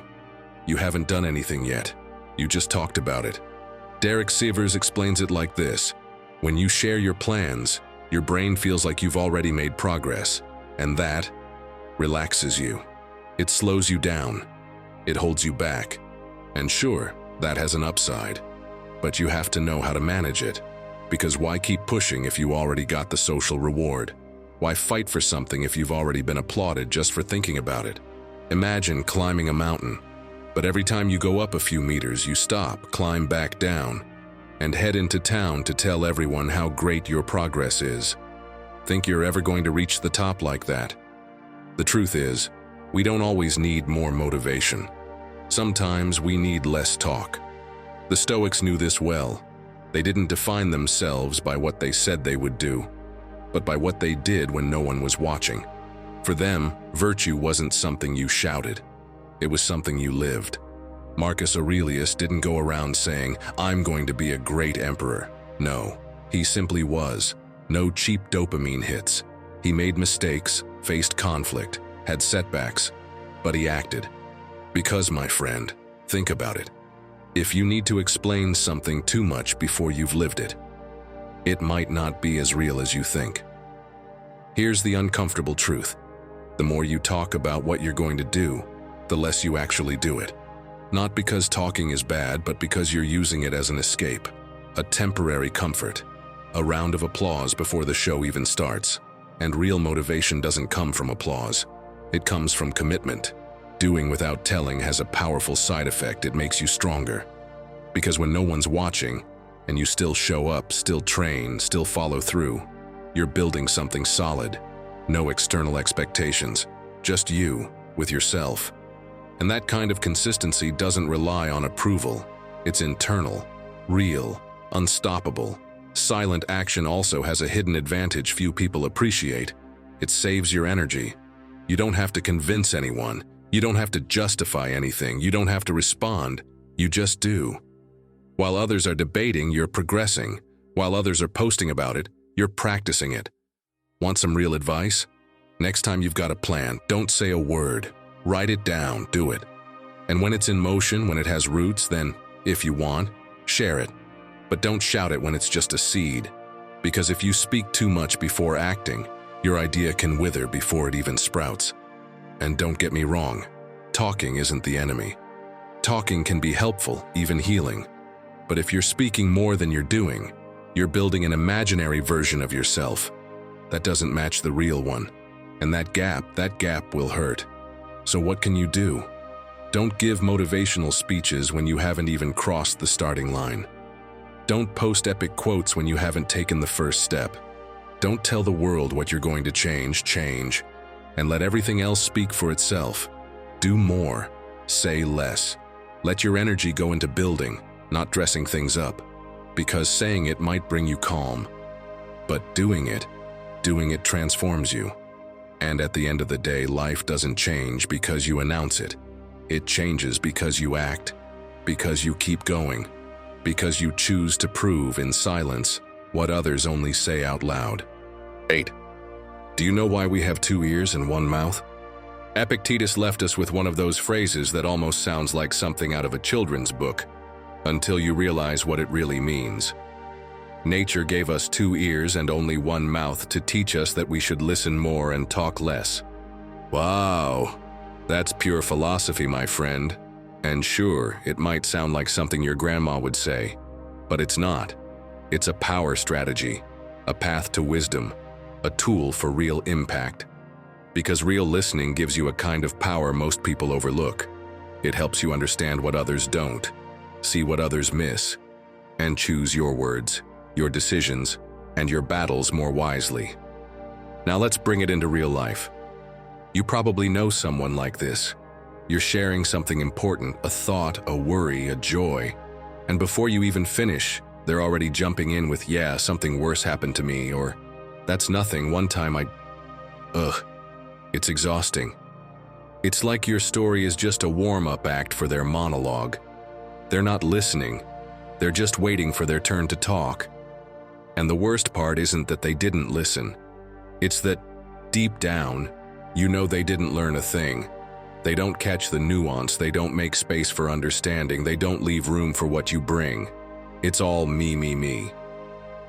You haven't done anything yet. You just talked about it. Derek Sivers explains it like this. When you share your plans, your brain feels like you've already made progress, and that relaxes you. It slows you down. It holds you back. And sure, that has an upside. But you have to know how to manage it. Because why keep pushing if you already got the social reward? Why fight for something if you've already been applauded just for thinking about it? Imagine climbing a mountain, but every time you go up a few meters, you stop, climb back down, and head into town to tell everyone how great your progress is. Think you're ever going to reach the top like that? The truth is, we don't always need more motivation. Sometimes we need less talk. The Stoics knew this well. They didn't define themselves by what they said they would do, but by what they did when no one was watching. For them, virtue wasn't something you shouted. It was something you lived. Marcus Aurelius didn't go around saying, "I'm going to be a great emperor." No, he simply was. No cheap dopamine hits. He made mistakes, faced conflict, had setbacks, but he acted. Because, my friend, think about it. If you need to explain something too much before you've lived it, it might not be as real as you think. Here's the uncomfortable truth. The more you talk about what you're going to do, the less you actually do it. Not because talking is bad, but because you're using it as an escape, a temporary comfort, a round of applause before the show even starts. And real motivation doesn't come from applause. It comes from commitment. Doing without telling has a powerful side effect. It makes you stronger. Because when no one's watching, and you still show up, still train, still follow through, you're building something solid. No external expectations, just you with yourself. And that kind of consistency doesn't rely on approval. It's internal, real, unstoppable. Silent action also has a hidden advantage few people appreciate. It saves your energy. You don't have to convince anyone. You don't have to justify anything. You don't have to respond. You just do. While others are debating, you're progressing. While others are posting about it, you're practicing it. Want some real advice? Next time you've got a plan, don't say a word. Write it down, do it. And when it's in motion, when it has roots, then, if you want, share it. But don't shout it when it's just a seed. Because if you speak too much before acting, your idea can wither before it even sprouts. And don't get me wrong, talking isn't the enemy. Talking can be helpful, even healing. But if you're speaking more than you're doing, you're building an imaginary version of yourself that doesn't match the real one. And that gap will hurt. So what can you do? Don't give motivational speeches when you haven't even crossed the starting line. Don't post epic quotes when you haven't taken the first step. Don't tell the world what you're going to change, and let everything else speak for itself. Do more, say less. Let your energy go into building, not dressing things up, because saying it might bring you calm. But doing it transforms you. And at the end of the day, life doesn't change because you announce it. It changes because you act, because you keep going, because you choose to prove in silence what others only say out loud. 8. Do you know why we have 2 ears and 1 mouth? Epictetus left us with one of those phrases that almost sounds like something out of a children's book, until you realize what it really means. Nature gave us 2 ears and only 1 mouth to teach us that we should listen more and talk less. Wow, that's pure philosophy, my friend. And sure, it might sound like something your grandma would say, but it's not. It's a power strategy, a path to wisdom, a tool for real impact. Because real listening gives you a kind of power most people overlook. It helps you understand what others don't, see what others miss, and choose your words, your decisions, and your battles more wisely. Now let's bring it into real life. You probably know someone like this. You're sharing something important, a thought, a worry, a joy, and before you even finish, they're already jumping in with, "Yeah, something worse happened to me," or "That's nothing, one time I..." It's exhausting. It's like your story is just a warm-up act for their monologue. They're not listening. They're just waiting for their turn to talk. And the worst part isn't that they didn't listen. It's that, deep down, you know they didn't learn a thing. They don't catch the nuance, they don't make space for understanding, they don't leave room for what you bring. It's all me.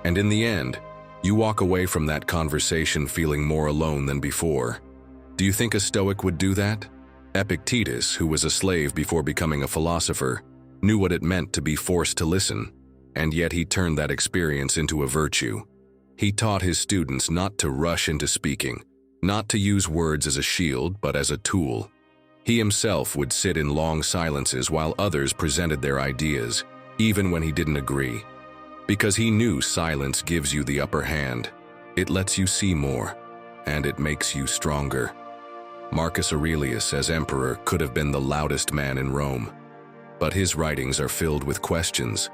And in the end, you walk away from that conversation feeling more alone than before. Do you think a Stoic would do that? Epictetus, who was a slave before becoming a philosopher, knew what it meant to be forced to listen, and yet he turned that experience into a virtue. He taught his students not to rush into speaking, not to use words as a shield, but as a tool. He himself would sit in long silences while others presented their ideas, even when he didn't agree. Because he knew silence gives you the upper hand. It lets you see more, and it makes you stronger. Marcus Aurelius, as emperor, could have been the loudest man in Rome. But his writings are filled with questions,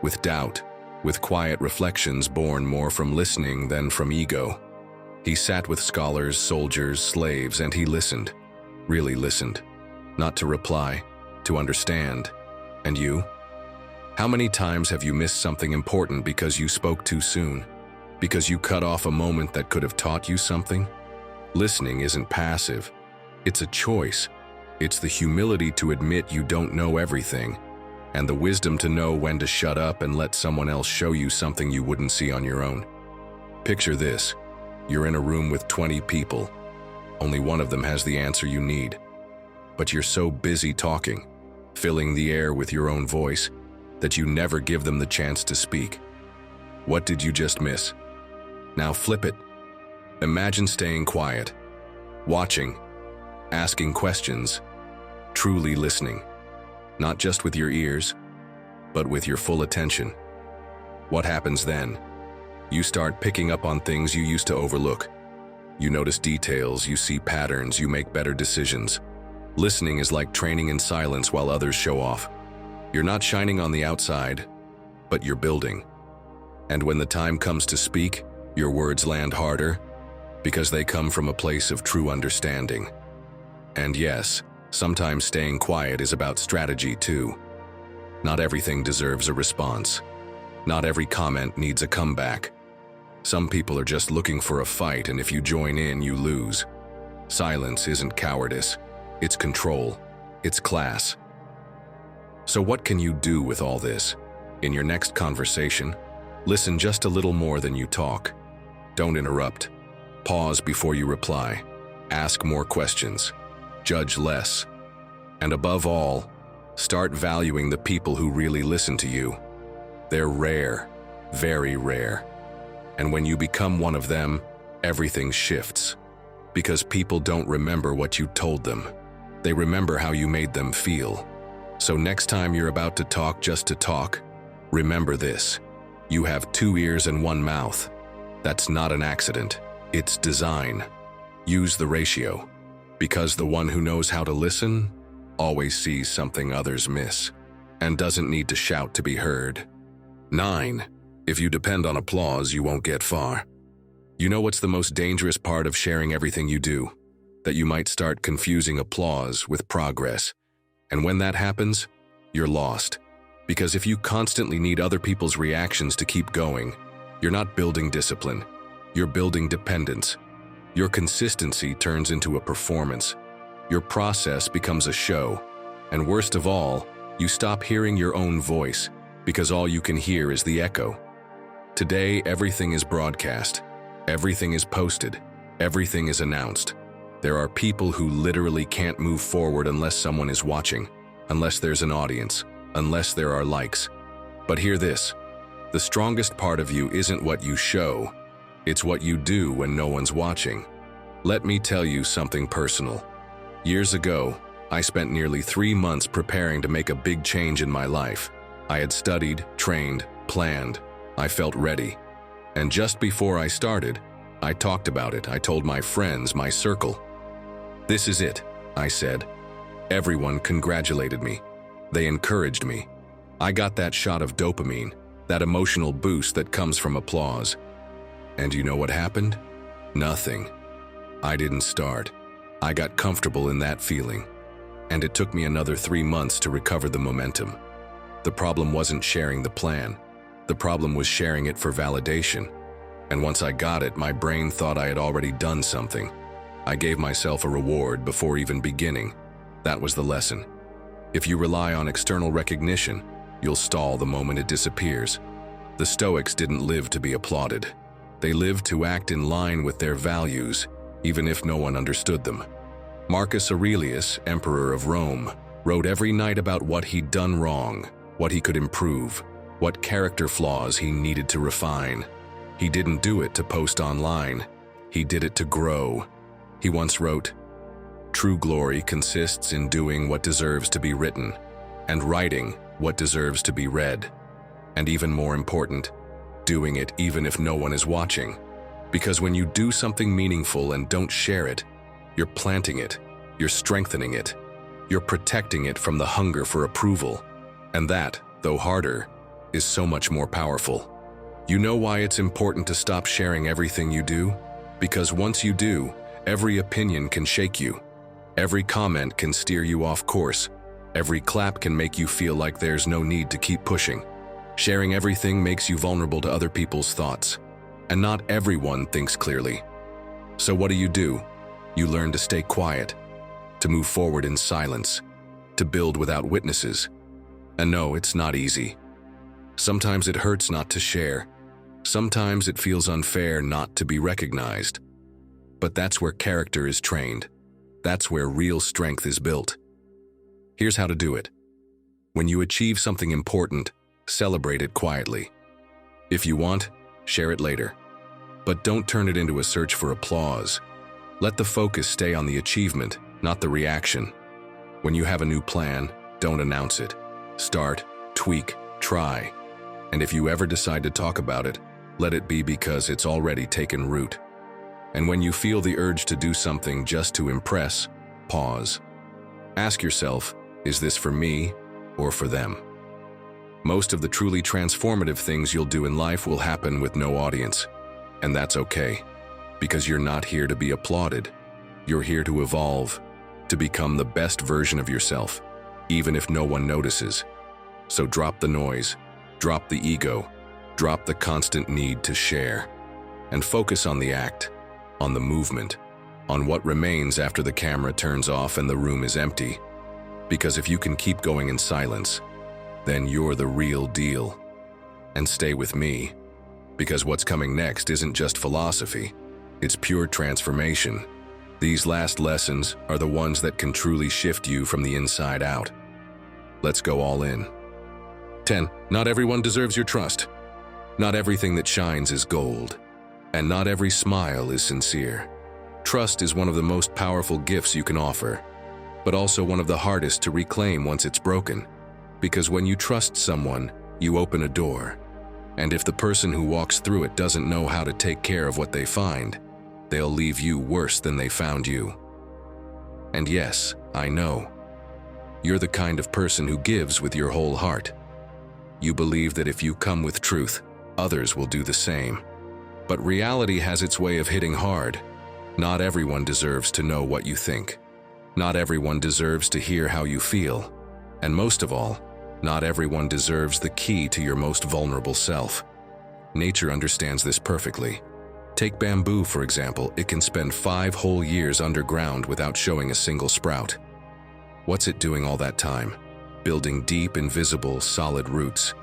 with doubt, with quiet reflections born more from listening than from ego. He sat with scholars, soldiers, slaves, and he listened, really listened. Not to reply, to understand. And you? How many times have you missed something important because you spoke too soon? Because you cut off a moment that could have taught you something? Listening isn't passive. It's a choice. It's the humility to admit you don't know everything, and the wisdom to know when to shut up and let someone else show you something you wouldn't see on your own. Picture this. You're in a room with 20 people. Only one of them has the answer you need. But you're so busy talking, filling the air with your own voice, that you never give them the chance to speak. What did you just miss? Now flip it. Imagine staying quiet, watching, asking questions, truly listening, not just with your ears, but with your full attention. What happens then? You start picking up on things you used to overlook. You notice details, you see patterns, you make better decisions. Listening is like training in silence while others show off. You're not shining on the outside, but you're building. And when the time comes to speak, your words land harder because they come from a place of true understanding. And yes, sometimes staying quiet is about strategy too. Not everything deserves a response. Not every comment needs a comeback. Some people are just looking for a fight, and if you join in, you lose. Silence isn't cowardice. It's control. It's class. So what can you do with all this? In your next conversation, listen just a little more than you talk. Don't interrupt. Pause before you reply. Ask more questions. Judge less. And above all, start valuing the people who really listen to you. They're rare, very rare. And when you become one of them, everything shifts. Because people don't remember what you told them. They remember how you made them feel. So next time you're about to talk just to talk, remember this. You have 2 ears and 1 mouth. That's not an accident. It's design. Use the ratio. Because the one who knows how to listen always sees something others miss and doesn't need to shout to be heard. 9. If you depend on applause, you won't get far. You know what's the most dangerous part of sharing everything you do? That you might start confusing applause with progress. And when that happens, you're lost. Because if you constantly need other people's reactions to keep going, you're not building discipline. You're building dependence. Your consistency turns into a performance. Your process becomes a show. And worst of all, you stop hearing your own voice because all you can hear is the echo. Today, everything is broadcast. Everything is posted. Everything is announced. There are people who literally can't move forward unless someone is watching, unless there's an audience, unless there are likes. But hear this. The strongest part of you isn't what you show. It's what you do when no one's watching. Let me tell you something personal. Years ago, I spent nearly 3 months preparing to make a big change in my life. I had studied, trained, planned. I felt ready. And just before I started, I talked about it. I told my friends, my circle. This is it, I said. Everyone congratulated me. They encouraged me. I got that shot of dopamine, that emotional boost that comes from applause. And you know what happened? Nothing. I didn't start. I got comfortable in that feeling. And it took me another 3 months to recover the momentum. The problem wasn't sharing the plan. The problem was sharing it for validation. And once I got it, my brain thought I had already done something. I gave myself a reward before even beginning. That was the lesson. If you rely on external recognition, you'll stall the moment it disappears. The Stoics didn't live to be applauded. They lived to act in line with their values, even if no one understood them. Marcus Aurelius, Emperor of Rome, wrote every night about what he'd done wrong, what he could improve, what character flaws he needed to refine. He didn't do it to post online. He did it to grow. He once wrote, "True glory consists in doing what deserves to be written, and writing what deserves to be read. And even more important, doing it even if no one is watching. Because when you do something meaningful and don't share it, you're planting it, you're strengthening it, you're protecting it from the hunger for approval. And that, though harder, is so much more powerful." You know why it's important to stop sharing everything you do? Because once you do, every opinion can shake you. Every comment can steer you off course. Every clap can make you feel like there's no need to keep pushing. Sharing everything makes you vulnerable to other people's thoughts. And not everyone thinks clearly. So what do? You learn to stay quiet, to move forward in silence, to build without witnesses. And no, it's not easy. Sometimes it hurts not to share. Sometimes it feels unfair not to be recognized. But that's where character is trained. That's where real strength is built. Here's how to do it. When you achieve something important, celebrate it quietly. If you want, share it later. But don't turn it into a search for applause. Let the focus stay on the achievement, not the reaction. When you have a new plan, don't announce it. Start, tweak, try. And if you ever decide to talk about it, let it be because it's already taken root. And when you feel the urge to do something just to impress, pause. Ask yourself, is this for me or for them? Most of the truly transformative things you'll do in life will happen with no audience. And that's okay, because you're not here to be applauded. You're here to evolve, to become the best version of yourself, even if no one notices. So drop the noise, drop the ego, drop the constant need to share, and focus on the act, on the movement, on what remains after the camera turns off and the room is empty. Because if you can keep going in silence, then you're the real deal. And stay with me, because what's coming next isn't just philosophy, it's pure transformation. These last lessons are the ones that can truly shift you from the inside out. Let's go all in. 10. Not everyone deserves your trust. Not everything that shines is gold, and not every smile is sincere. Trust is one of the most powerful gifts you can offer, but also one of the hardest to reclaim once it's broken. Because when you trust someone, you open a door. And if the person who walks through it doesn't know how to take care of what they find, they'll leave you worse than they found you. And yes, I know. You're the kind of person who gives with your whole heart. You believe that if you come with truth, others will do the same. But reality has its way of hitting hard. Not everyone deserves to know what you think. Not everyone deserves to hear how you feel. And most of all, not everyone deserves the key to your most vulnerable self. Nature understands this perfectly. Take bamboo, for example. It can spend 5 whole years underground without showing a single sprout. What's it doing all that time? Building deep, invisible, solid roots.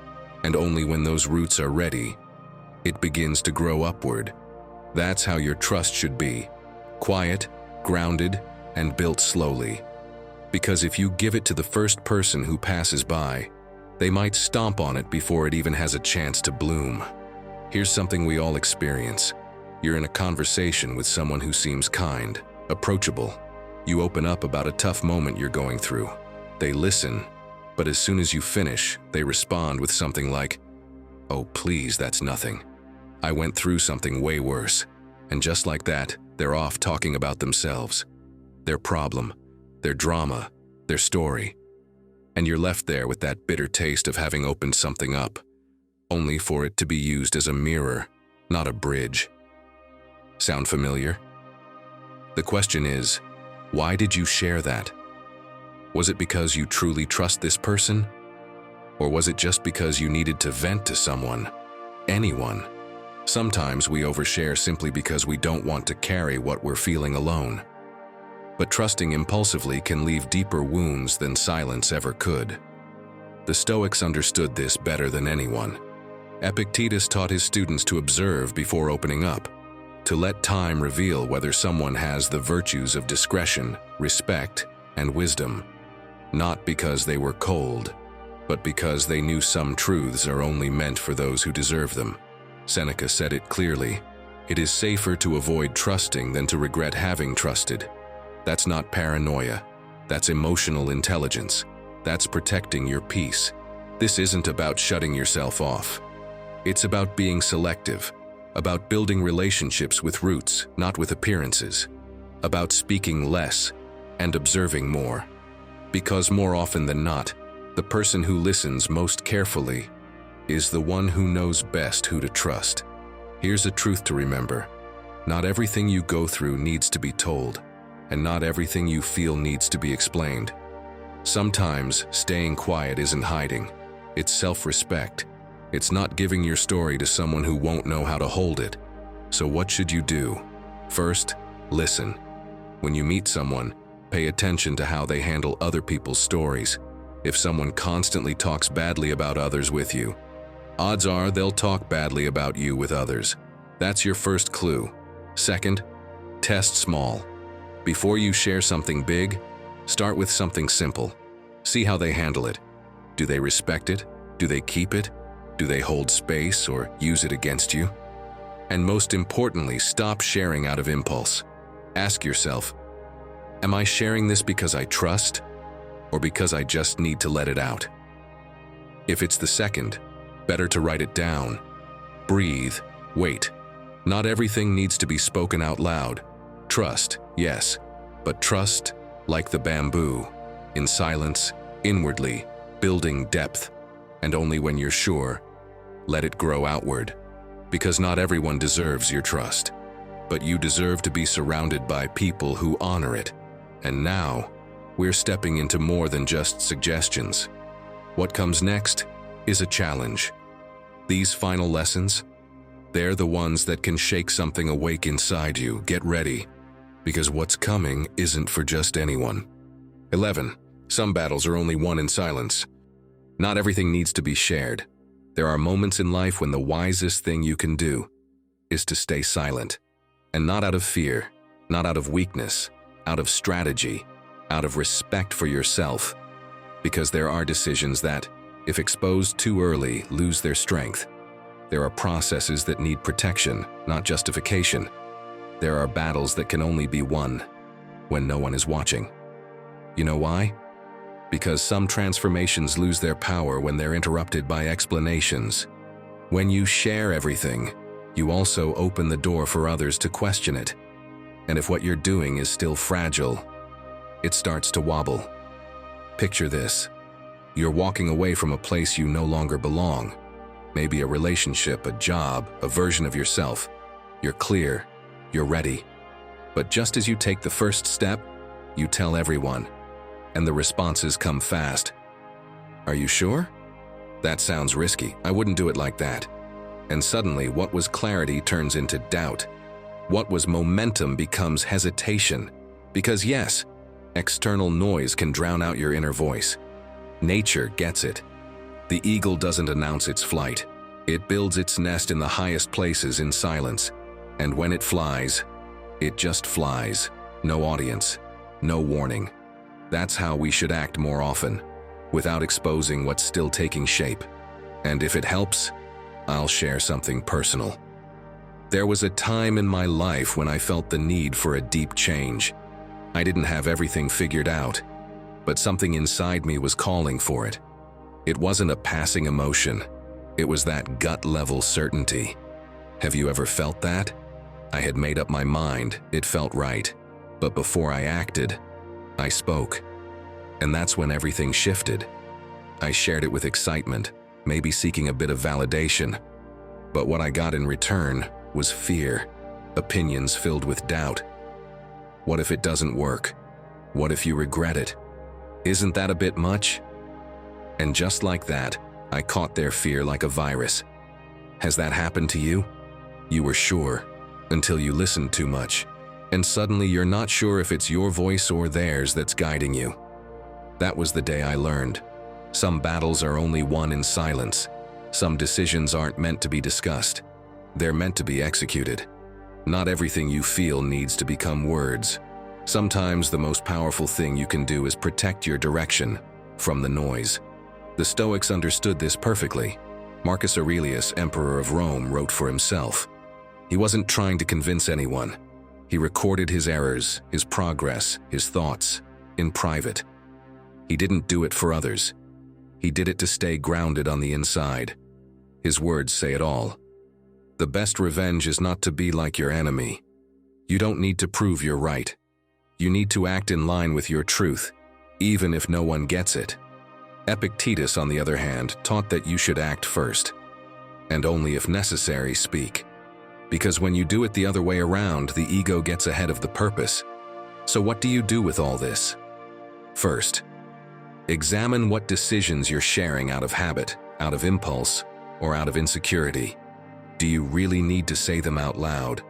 And only when those roots are ready, it begins to grow upward. That's how your trust should be. Quiet, grounded, and built slowly. Because if you give it to the first person who passes by, they might stomp on it before it even has a chance to bloom. Here's something we all experience. You're in a conversation with someone who seems kind, approachable. You open up about a tough moment you're going through. They listen, but as soon as you finish, they respond with something like, "Oh, please, that's nothing. I went through something way worse." And just like that, they're off talking about themselves, their problem, their drama, their story. And you're left there with that bitter taste of having opened something up, only for it to be used as a mirror, not a bridge. Sound familiar? The question is, why did you share that? Was it because you truly trust this person? Or was it just because you needed to vent to someone? Anyone? Sometimes we overshare simply because we don't want to carry what we're feeling alone. But trusting impulsively can leave deeper wounds than silence ever could. The Stoics understood this better than anyone. Epictetus taught his students to observe before opening up. to let time reveal whether someone has the virtues of discretion, respect, and wisdom, not because they were cold, but because they knew some truths are only meant for those who deserve them. Seneca said it clearly, "It is safer to avoid trusting than to regret having trusted." That's not paranoia. That's emotional intelligence. That's protecting your peace. This isn't about shutting yourself off. It's about being selective, about building relationships with roots, not with appearances, about speaking less and observing more. Because more often than not, the person who listens most carefully is the one who knows best who to trust. Here's a truth to remember. Not everything you go through needs to be told, and not everything you feel needs to be explained. Sometimes staying quiet isn't hiding. It's self-respect. It's not giving your story to someone who won't know how to hold it. So what should you do? First, listen. When you meet someone, pay attention to how they handle other people's stories. If someone constantly talks badly about others with you, odds are they'll talk badly about you with others. That's your first clue. Second, test small. Before you share something big, start with something simple. See how they handle it. Do they respect it? Do they keep it? Do they hold space or use it against you? And most importantly, stop sharing out of impulse. Ask yourself, am I sharing this because I trust, or because I just need to let it out? If it's the second, better to write it down. Breathe, wait. Not everything needs to be spoken out loud. Trust, yes, but trust like the bamboo, in silence, inwardly, building depth, and only when you're sure, let it grow outward. Because not everyone deserves your trust, but you deserve to be surrounded by people who honor it. And now, we're stepping into more than just suggestions. What comes next is a challenge. These final lessons, they're the ones that can shake something awake inside you. Get ready, because what's coming isn't for just anyone. 11. Some battles are only won in silence. Not everything needs to be shared. There are moments in life when the wisest thing you can do is to stay silent. And not out of fear, not out of weakness, out of strategy, out of respect for yourself. Because there are decisions that, if exposed too early, lose their strength. There are processes that need protection, not justification. There are battles that can only be won when no one is watching. You know why? Because some transformations lose their power when they're interrupted by explanations. When you share everything, you also open the door for others to question it. And if what you're doing is still fragile, it starts to wobble. Picture this. You're walking away from a place you no longer belong. Maybe a relationship, a job, a version of yourself. You're clear, you're ready. But just as you take the first step, you tell everyone, and the responses come fast. Are you sure? That sounds risky. I wouldn't do it like that. And suddenly, what was clarity turns into doubt. What was momentum becomes hesitation. Because yes, external noise can drown out your inner voice. Nature gets it. The eagle doesn't announce its flight. It builds its nest in the highest places in silence. And when it flies, it just flies. No audience, no warning. That's how we should act more often, without exposing what's still taking shape. And if it helps, I'll share something personal. There was a time in my life when I felt the need for a deep change. I didn't have everything figured out, but something inside me was calling for it. It wasn't a passing emotion. It was that gut-level certainty. Have you ever felt that? I had made up my mind, it felt right. But before I acted, I spoke. And that's when everything shifted. I shared it with excitement, maybe seeking a bit of validation. But what I got in return was fear, opinions filled with doubt. What if it doesn't work? What if you regret it? Isn't that a bit much? And just like that, I caught their fear like a virus. Has that happened to you? You were sure, until you listened too much. And suddenly you're not sure if it's your voice or theirs that's guiding you. That was the day I learned. Some battles are only won in silence. Some decisions aren't meant to be discussed. They're meant to be executed. Not everything you feel needs to become words. Sometimes the most powerful thing you can do is protect your direction from the noise. The Stoics understood this perfectly. Marcus Aurelius, emperor of Rome, wrote for himself. He wasn't trying to convince anyone. He recorded his errors, his progress, his thoughts, in private. He didn't do it for others. He did it to stay grounded on the inside. His words say it all. The best revenge is not to be like your enemy. You don't need to prove you're right. You need to act in line with your truth, even if no one gets it. Epictetus, on the other hand, taught that you should act first, and only if necessary speak. Because when you do it the other way around, the ego gets ahead of the purpose. So what do you do with all this? First, examine what decisions you're sharing out of habit, out of impulse, or out of insecurity. Do you really need to say them out loud,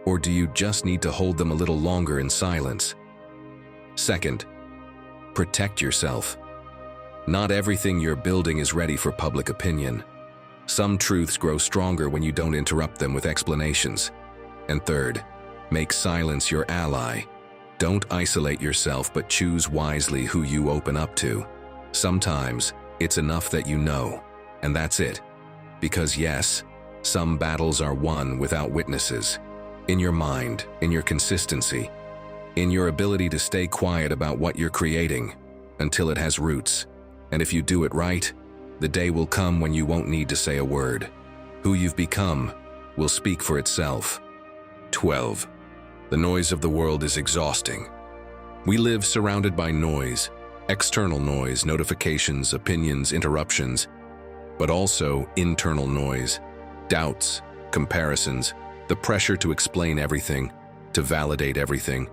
or do you just need to hold them a little longer in silence? Second, protect yourself. Not everything you're building is ready for public opinion. Some truths grow stronger when you don't interrupt them with explanations. And third, make silence your ally. Don't isolate yourself, but choose wisely who you open up to. Sometimes it's enough that you know, and that's it. Because yes, some battles are won without witnesses. In your mind, in your consistency, in your ability to stay quiet about what you're creating until it has roots. And if you do it right, the day will come when you won't need to say a word. Who you've become will speak for itself. 12. The noise of the world is exhausting. We live surrounded by noise, external noise, notifications, opinions, interruptions, but also internal noise, doubts, comparisons, the pressure to explain everything, to validate everything.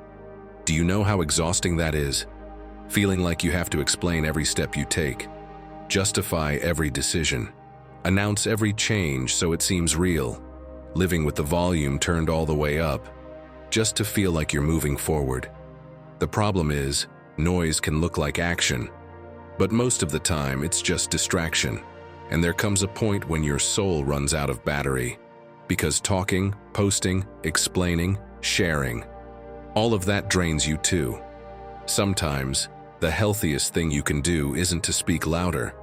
Do you know how exhausting that is? Feeling like you have to explain every step you take, justify every decision, announce every change so it seems real, living with the volume turned all the way up, just to feel like you're moving forward. The problem is, noise can look like action, but most of the time it's just distraction. And there comes a point when your soul runs out of battery, because talking, posting, explaining, sharing, all of that drains you too. Sometimes, the healthiest thing you can do isn't to speak louder,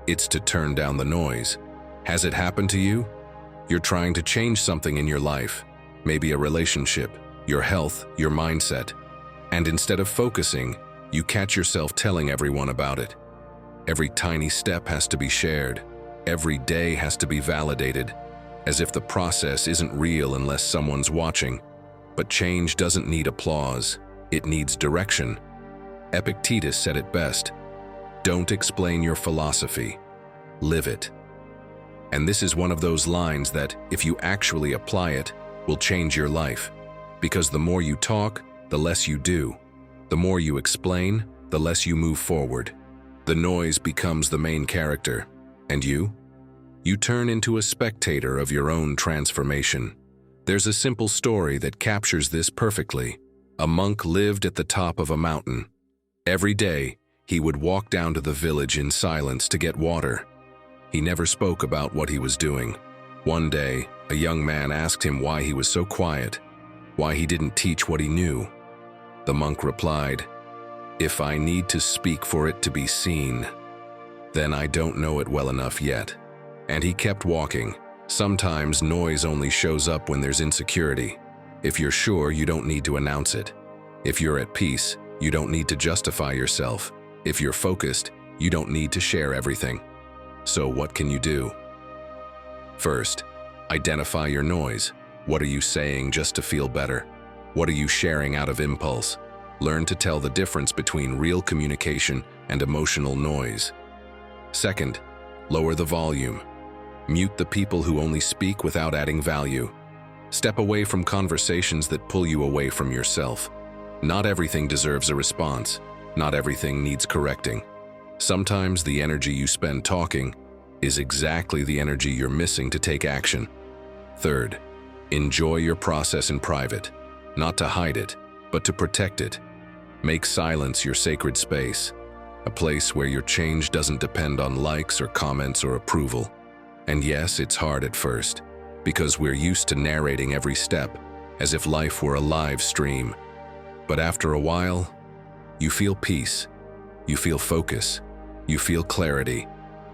it's to turn down the noise. Has it happened to you? You're trying to change something in your life, maybe a relationship, your health, your mindset, and instead of focusing, you catch yourself telling everyone about it. Every tiny step has to be shared. Every day has to be validated, as if the process isn't real unless someone's watching. But change doesn't need applause, it needs direction. Epictetus said it best: don't explain your philosophy, live it. And this is one of those lines that, if you actually apply it, will change your life. Because the more you talk, the less you do. The more you explain, the less you move forward. The noise becomes the main character. And you? You turn into a spectator of your own transformation. There's a simple story that captures this perfectly. A monk lived at the top of a mountain. Every day, he would walk down to the village in silence to get water. He never spoke about what he was doing. One day, a young man asked him why he was so quiet, why he didn't teach what he knew. The monk replied, "If I need to speak for it to be seen, then I don't know it well enough yet." And he kept walking. Sometimes noise only shows up when there's insecurity. If you're sure, you don't need to announce it. If you're at peace, you don't need to justify yourself. If you're focused, you don't need to share everything. So what can you do? First, identify your noise. What are you saying just to feel better? What are you sharing out of impulse? Learn to tell the difference between real communication and emotional noise. Second, lower the volume. Mute the people who only speak without adding value. Step away from conversations that pull you away from yourself. Not everything deserves a response. Not everything needs correcting. Sometimes the energy you spend talking is exactly the energy you're missing to take action. Third, enjoy your process in private. Not to hide it, but to protect it. Make silence your sacred space. A place where your change doesn't depend on likes or comments or approval. And yes, it's hard at first, because we're used to narrating every step, as if life were a live stream. But after a while, you feel peace, you feel focus, you feel clarity.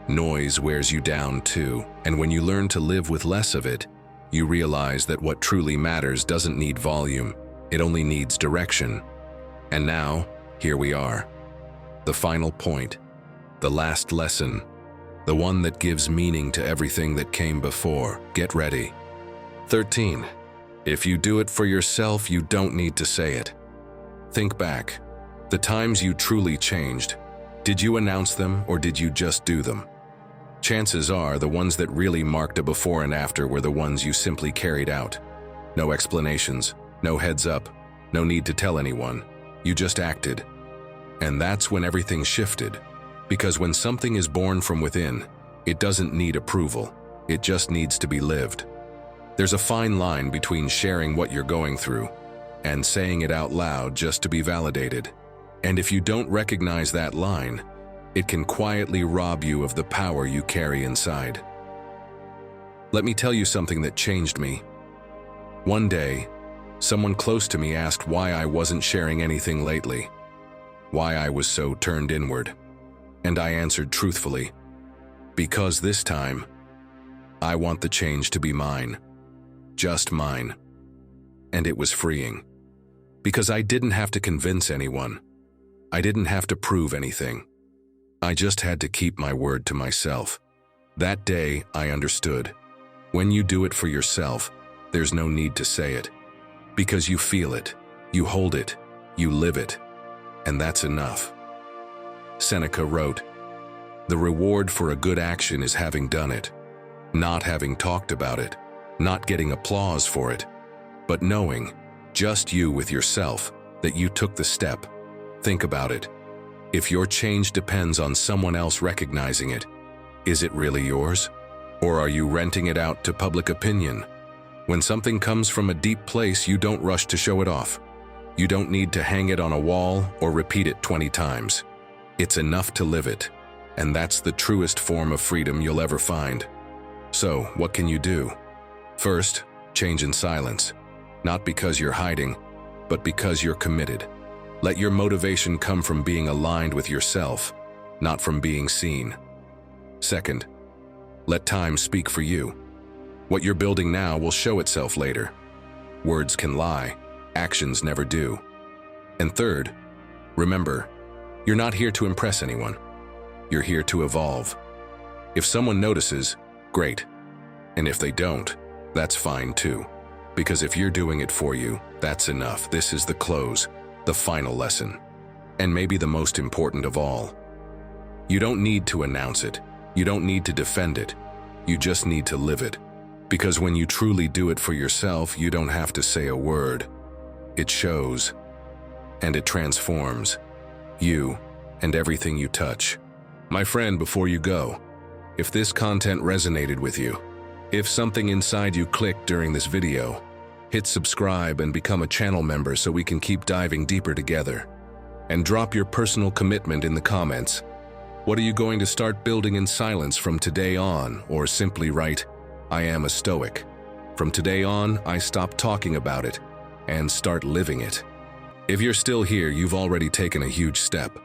Noise wears you down too, and when you learn to live with less of it, you realize that what truly matters doesn't need volume, it only needs direction. And now, here we are. The final point, the last lesson, the one that gives meaning to everything that came before. Get ready. 13. If you do it for yourself, you don't need to say it. Think back. The times you truly changed, did you announce them or did you just do them? Chances are the ones that really marked a before and after were the ones you simply carried out. No explanations, no heads up, no need to tell anyone. You just acted. And that's when everything shifted. Because when something is born from within, it doesn't need approval. It just needs to be lived. There's a fine line between sharing what you're going through and saying it out loud just to be validated. And if you don't recognize that line, it can quietly rob you of the power you carry inside. Let me tell you something that changed me. One day, someone close to me asked why I wasn't sharing anything lately, why I was so turned inward. And I answered truthfully, because this time, I want the change to be mine, just mine. And it was freeing, because I didn't have to convince anyone. I didn't have to prove anything. I just had to keep my word to myself. That day, I understood. When you do it for yourself, there's no need to say it. Because you feel it, you hold it, you live it, and that's enough. Seneca wrote, "The reward for a good action is having done it, not having talked about it, not getting applause for it, but knowing, just you with yourself, that you took the step." Think about it. If your change depends on someone else recognizing it, is it really yours? Or are you renting it out to public opinion? When something comes from a deep place, you don't rush to show it off. You don't need to hang it on a wall or repeat it 20 times. It's enough to live it, and that's the truest form of freedom you'll ever find. So, what can you do? First, change in silence. Not because you're hiding, but because you're committed. Let your motivation come from being aligned with yourself, not from being seen. Second, let time speak for you. What you're building now will show itself later. Words can lie, actions never do. And third, remember, you're not here to impress anyone. You're here to evolve. If someone notices, great. And if they don't, that's fine too. Because if you're doing it for you, that's enough. This is the close, the final lesson. And maybe the most important of all. You don't need to announce it. You don't need to defend it. You just need to live it. Because when you truly do it for yourself, you don't have to say a word. It shows. And it transforms you and everything you touch. My friend, before you go, if this content resonated with you, if something inside you clicked during this video, hit subscribe and become a channel member so we can keep diving deeper together. And drop your personal commitment in the comments. What are you going to start building in silence from today on? Or simply write, "I am a Stoic. From today on, I stop talking about it and start living it." If you're still here, you've already taken a huge step.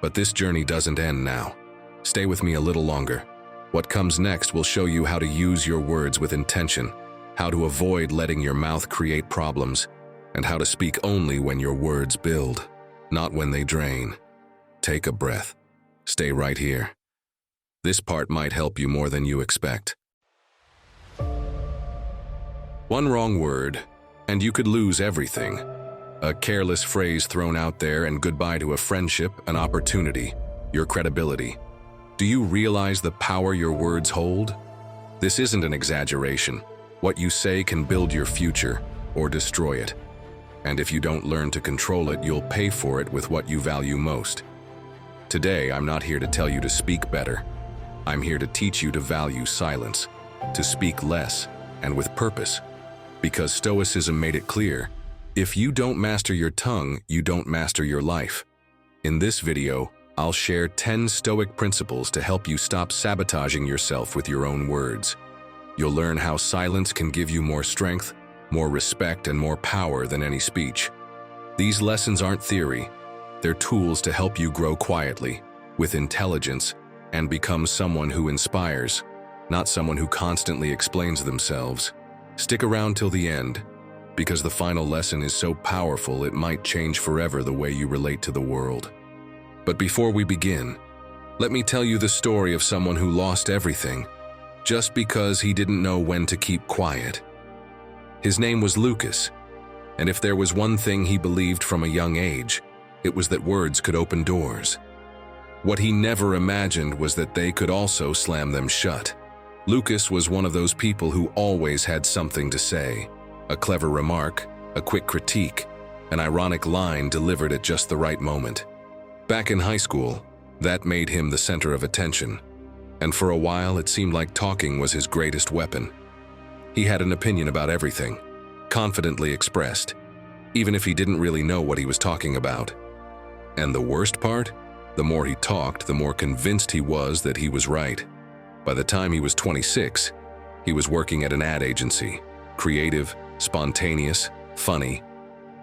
But this journey doesn't end now. Stay with me a little longer. What comes next will show you how to use your words with intention, how to avoid letting your mouth create problems, and how to speak only when your words build, not when they drain. Take a breath. Stay right here. This part might help you more than you expect. One wrong word, and you could lose everything. A careless phrase thrown out there and goodbye to a friendship, an opportunity, your credibility. Do you realize the power your words hold? This isn't an exaggeration. What you say can build your future or destroy it. And if you don't learn to control it, you'll pay for it with what you value most. Today, I'm not here to tell you to speak better. I'm here to teach you to value silence, to speak less, and with purpose. Because Stoicism made it clear, if you don't master your tongue, you don't master your life. In this video, I'll share 10 Stoic principles to help you stop sabotaging yourself with your own words. You'll learn how silence can give you more strength, more respect, and more power than any speech. These lessons aren't theory. They're tools to help you grow quietly, with intelligence, and become someone who inspires, not someone who constantly explains themselves. Stick around till the end, because the final lesson is so powerful it might change forever the way you relate to the world. But before we begin, let me tell you the story of someone who lost everything just because he didn't know when to keep quiet. His name was Lucas, and if there was one thing he believed from a young age, it was that words could open doors. What he never imagined was that they could also slam them shut. Lucas was one of those people who always had something to say, a clever remark, a quick critique, an ironic line delivered at just the right moment. Back in high school, that made him the center of attention, and for a while it seemed like talking was his greatest weapon. He had an opinion about everything, confidently expressed, even if he didn't really know what he was talking about. And the worst part? The more he talked, the more convinced he was that he was right. By the time he was 26, he was working at an ad agency, creative, spontaneous, funny,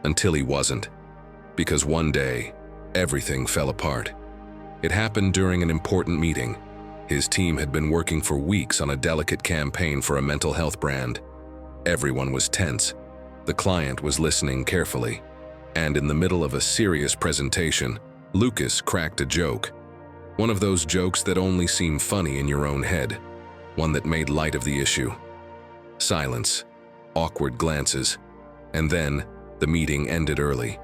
until he wasn't. Because one day, everything fell apart. It happened during an important meeting. His team had been working for weeks on a delicate campaign for a mental health brand. Everyone was tense. The client was listening carefully. And in the middle of a serious presentation, Lucas cracked a joke. One of those jokes that only seem funny in your own head. One that made light of the issue. Silence. Awkward glances. And then, the meeting ended early.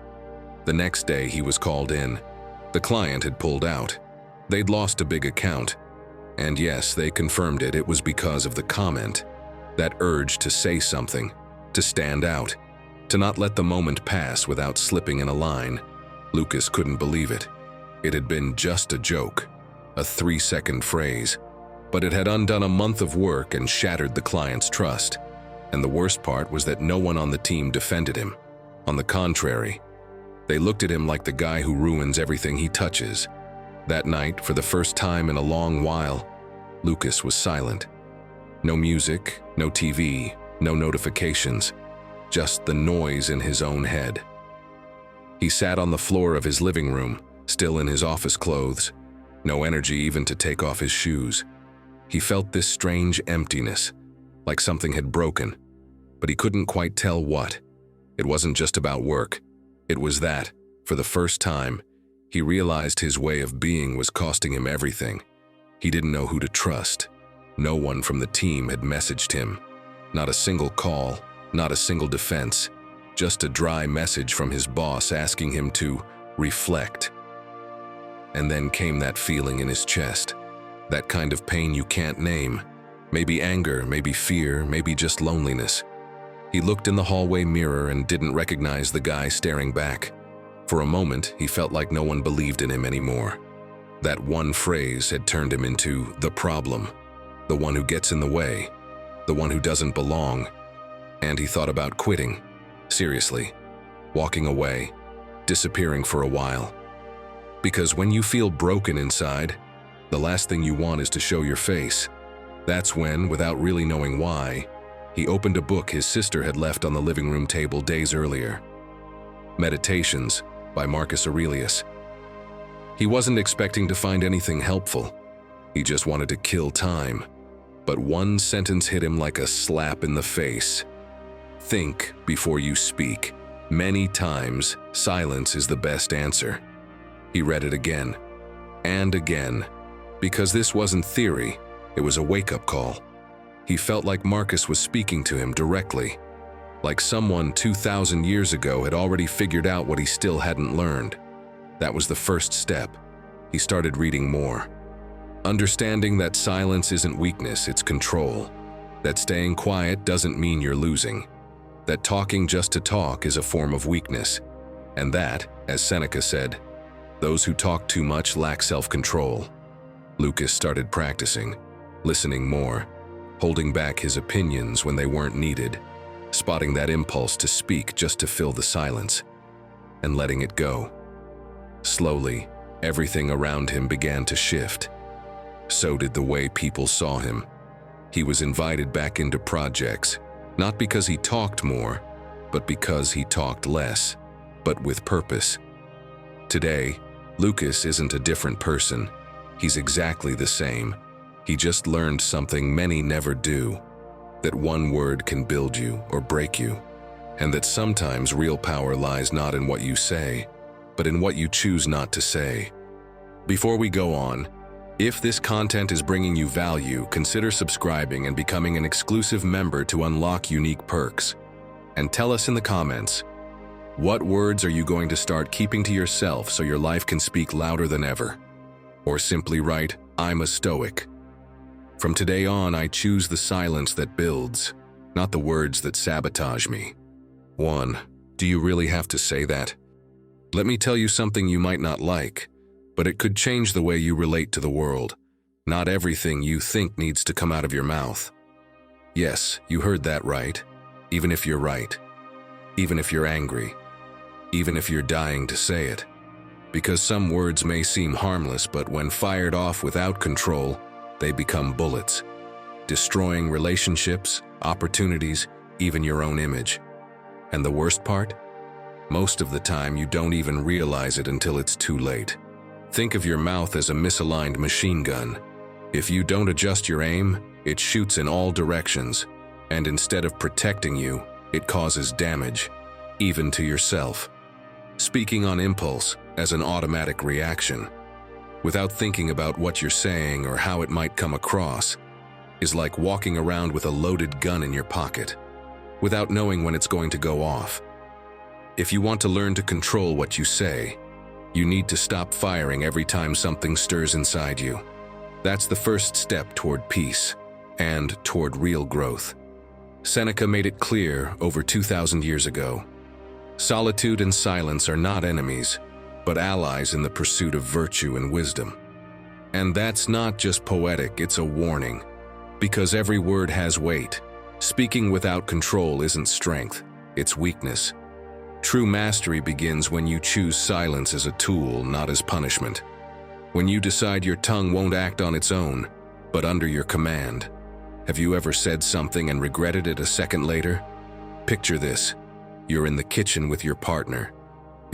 The next day he was called in. The client had pulled out. They'd lost a big account. And yes, they confirmed it. It was because of the comment. That urge to say something, to stand out, to not let the moment pass without slipping in a line. Lucas couldn't believe it. It had been just a joke, a 3-second phrase, but it had undone a month of work and shattered the client's trust. And the worst part was that no one on the team defended him. On the contrary, they looked at him like the guy who ruins everything he touches. That night, for the first time in a long while, Lucas was silent. No music, no TV, no notifications, just the noise in his own head. He sat on the floor of his living room, still in his office clothes, no energy even to take off his shoes. He felt this strange emptiness, like something had broken, but he couldn't quite tell what. It wasn't just about work. It was that, for the first time, he realized his way of being was costing him everything. He didn't know who to trust. No one from the team had messaged him. Not a single call, not a single defense. Just a dry message from his boss asking him to reflect. And then came that feeling in his chest. That kind of pain you can't name. Maybe anger, maybe fear, maybe just loneliness. He looked in the hallway mirror and didn't recognize the guy staring back. For a moment, he felt like no one believed in him anymore. That one phrase had turned him into the problem, the one who gets in the way, the one who doesn't belong. And he thought about quitting, seriously, walking away, disappearing for a while. Because when you feel broken inside, the last thing you want is to show your face. That's when, without really knowing why, he opened a book his sister had left on the living room table days earlier. Meditations by Marcus Aurelius. He wasn't expecting to find anything helpful. He just wanted to kill time. But one sentence hit him like a slap in the face. Think before you speak. Many times, silence is the best answer. He read it again and again, because this wasn't theory, it was a wake-up call. He felt like Marcus was speaking to him directly, like someone 2,000 years ago had already figured out what he still hadn't learned. That was the first step. He started reading more. Understanding that silence isn't weakness, it's control. That staying quiet doesn't mean you're losing. That talking just to talk is a form of weakness. And that, as Seneca said, those who talk too much lack self-control. Lucas started practicing, listening more, holding back his opinions when they weren't needed, spotting that impulse to speak just to fill the silence, and letting it go. Slowly, everything around him began to shift. So did the way people saw him. He was invited back into projects, Not because he talked more, but because he talked less, but with purpose. Today, Lucas isn't a different person. He's exactly the same. He just learned something many never do, that one word can build you or break you, and that sometimes real power lies not in what you say, but in what you choose not to say. Before we go on, if this content is bringing you value, consider subscribing and becoming an exclusive member to unlock unique perks. And tell us in the comments, what words are you going to start keeping to yourself so your life can speak louder than ever? Or simply write, "I'm a Stoic. From today on, I choose the silence that builds, not the words that sabotage me." 1. Do you really have to say that? Let me tell you something you might not like, but it could change the way you relate to the world. Not everything you think needs to come out of your mouth. Yes, you heard that right. Even if you're right. Even if you're angry. Even if you're dying to say it. Because some words may seem harmless, but when fired off without control, they become bullets, destroying relationships, opportunities, even your own image. And the worst part? Most of the time, you don't even realize it until it's too late. Think of your mouth as a misaligned machine gun. If you don't adjust your aim, it shoots in all directions, and instead of protecting you, it causes damage, even to yourself. Speaking on impulse, as an automatic reaction, without thinking about what you're saying or how it might come across, is like walking around with a loaded gun in your pocket, without knowing when it's going to go off. If you want to learn to control what you say, you need to stop firing every time something stirs inside you. That's the first step toward peace and toward real growth. Seneca made it clear over 2,000 years ago. Solitude and silence are not enemies, but allies in the pursuit of virtue and wisdom. And that's not just poetic, it's a warning. Because every word has weight. Speaking without control isn't strength, it's weakness. True mastery begins when you choose silence as a tool, not as punishment. When you decide your tongue won't act on its own, but under your command. Have you ever said something and regretted it a second later? Picture this. You're in the kitchen with your partner.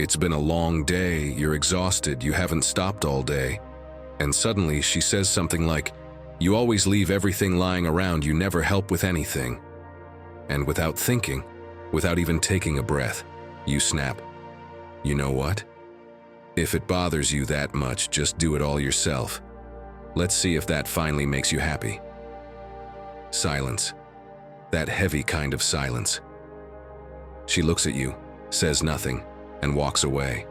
It's been a long day, you're exhausted, you haven't stopped all day. And suddenly she says something like, "You always leave everything lying around, you never help with anything." And without thinking, without even taking a breath, you snap. You know what? If it bothers you that much, just do it all yourself. Let's see if that finally makes you happy. Silence. That heavy kind of silence. She looks at you, says nothing, and walks away.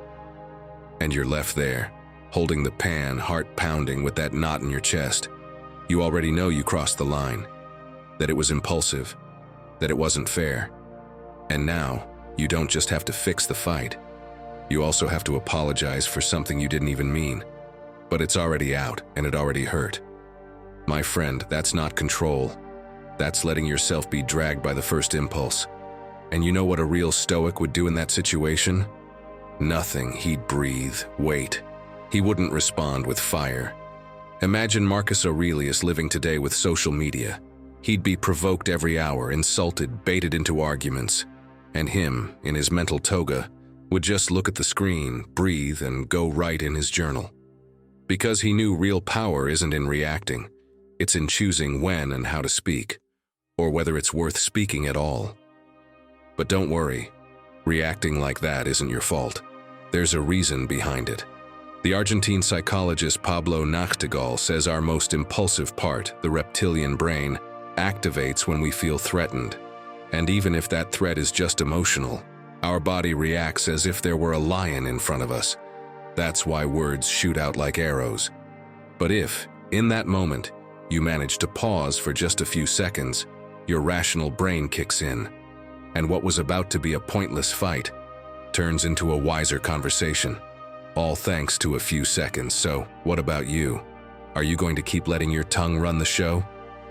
And you're left there, holding the pan, heart pounding with that knot in your chest. You already know you crossed the line, that it was impulsive, that it wasn't fair. And now, you don't just have to fix the fight. You also have to apologize for something you didn't even mean. But it's already out, and it already hurt. My friend, that's not control. That's letting yourself be dragged by the first impulse. And you know what a real Stoic would do in that situation? Nothing. He'd breathe, wait. He wouldn't respond with fire. Imagine Marcus Aurelius living today with social media. He'd be provoked every hour, insulted, baited into arguments. And him, in his mental toga, would just look at the screen, breathe, and go write in his journal. Because he knew real power isn't in reacting. It's in choosing when and how to speak, or whether it's worth speaking at all. But don't worry, reacting like that isn't your fault. There's a reason behind it. The Argentine psychologist Pablo Nachtigal says our most impulsive part, the reptilian brain, activates when we feel threatened. And even if that threat is just emotional, our body reacts as if there were a lion in front of us. That's why words shoot out like arrows. But if, in that moment, you manage to pause for just a few seconds, your rational brain kicks in. And what was about to be a pointless fight turns into a wiser conversation. All thanks to a few seconds. So, what about you? Are you going to keep letting your tongue run the show?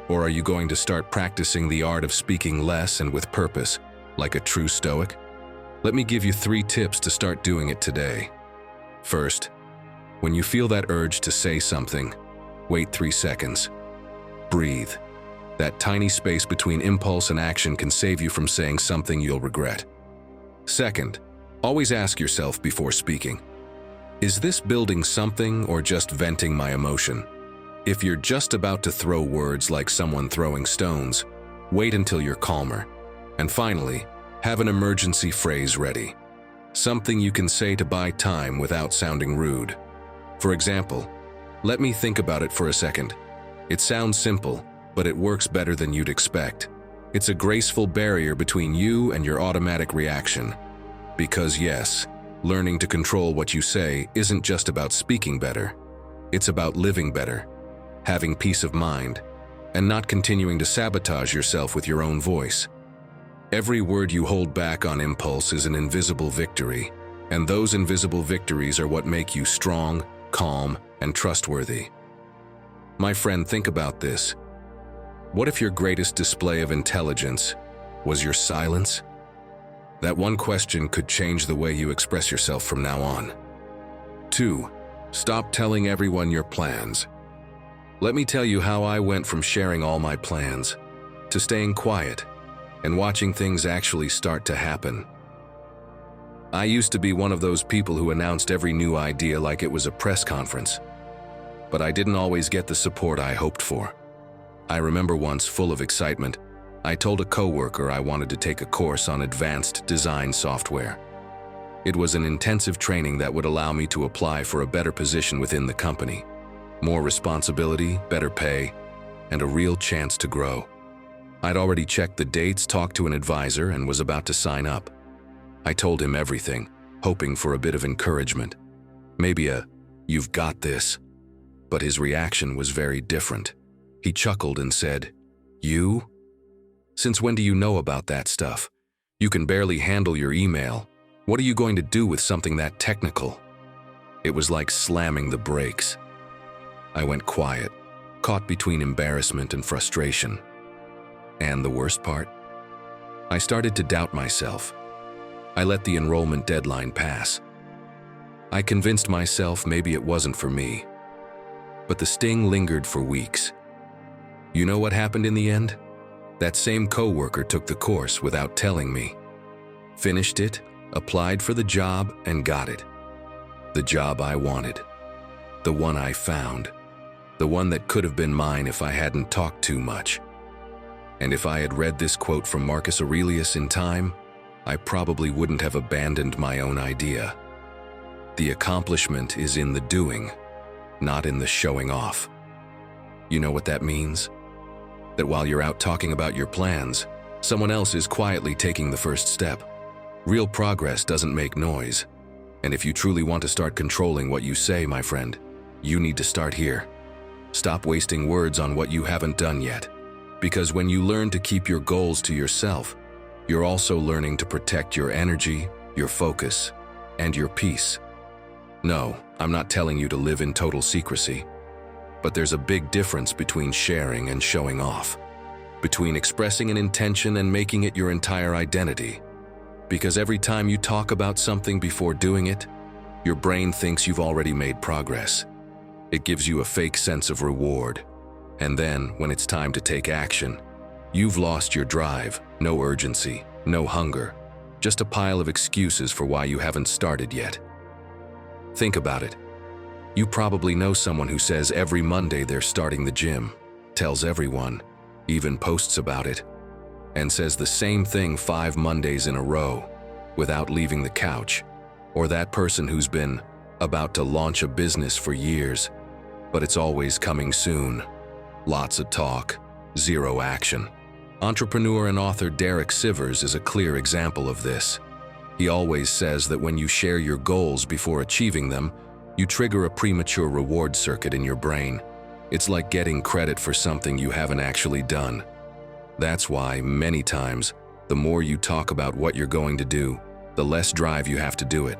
Or are you going to start practicing the art of speaking less and with purpose, like a true Stoic? Let me give you 3 tips to start doing it today. First, when you feel that urge to say something, wait 3 seconds. Breathe. That tiny space between impulse and action can save you from saying something you'll regret. Second, always ask yourself before speaking, is this building something or just venting my emotion? If you're just about to throw words like someone throwing stones, wait until you're calmer. And finally, have an emergency phrase ready. Something you can say to buy time without sounding rude. For example, let me think about it for a second. It sounds simple, but it works better than you'd expect. It's a graceful barrier between you and your automatic reaction. Because yes, learning to control what you say isn't just about speaking better. It's about living better, having peace of mind, and not continuing to sabotage yourself with your own voice. Every word you hold back on impulse is an invisible victory, and those invisible victories are what make you strong, calm, and trustworthy. My friend, think about this. What if your greatest display of intelligence was your silence? That one question could change the way you express yourself from now on. 2. Stop telling everyone your plans. Let me tell you how I went from sharing all my plans to staying quiet and watching things actually start to happen. I used to be one of those people who announced every new idea like it was a press conference, but I didn't always get the support I hoped for. I remember once, full of excitement, I told a coworker I wanted to take a course on advanced design software. It was an intensive training that would allow me to apply for a better position within the company. More responsibility, better pay, and a real chance to grow. I'd already checked the dates, talked to an advisor, and was about to sign up. I told him everything, hoping for a bit of encouragement. Maybe a, "You've got this." But his reaction was very different. He chuckled and said, "You? Since when do you know about that stuff? You can barely handle your email. What are you going to do with something that technical?" It was like slamming the brakes. I went quiet, caught between embarrassment and frustration. And the worst part? I started to doubt myself. I let the enrollment deadline pass. I convinced myself maybe it wasn't for me. But the sting lingered for weeks. You know what happened in the end? That same coworker took the course without telling me. Finished it, applied for the job, and got it. The job I wanted. The one I found. The one that could have been mine if I hadn't talked too much. And if I had read this quote from Marcus Aurelius in time, I probably wouldn't have abandoned my own idea. The accomplishment is in the doing, not in the showing off. You know what that means? That while you're out talking about your plans, someone else is quietly taking the first step. Real progress doesn't make noise. And if you truly want to start controlling what you say, my friend, you need to start here. Stop wasting words on what you haven't done yet. Because when you learn to keep your goals to yourself, you're also learning to protect your energy, your focus, and your peace. No, I'm not telling you to live in total secrecy. But there's a big difference between sharing and showing off. Between expressing an intention and making it your entire identity. Because every time you talk about something before doing it, your brain thinks you've already made progress. It gives you a fake sense of reward. And then, when it's time to take action, you've lost your drive, no urgency, no hunger, just a pile of excuses for why you haven't started yet. Think about it. You probably know someone who says every Monday they're starting the gym, tells everyone, even posts about it, and says the same thing 5 Mondays in a row, without leaving the couch. Or that person who's been about to launch a business for years, but it's always coming soon. Lots of talk, zero action. Entrepreneur and author Derek Sivers is a clear example of this. He always says that when you share your goals before achieving them, you trigger a premature reward circuit in your brain. It's like getting credit for something you haven't actually done. That's why, many times, the more you talk about what you're going to do, the less drive you have to do it.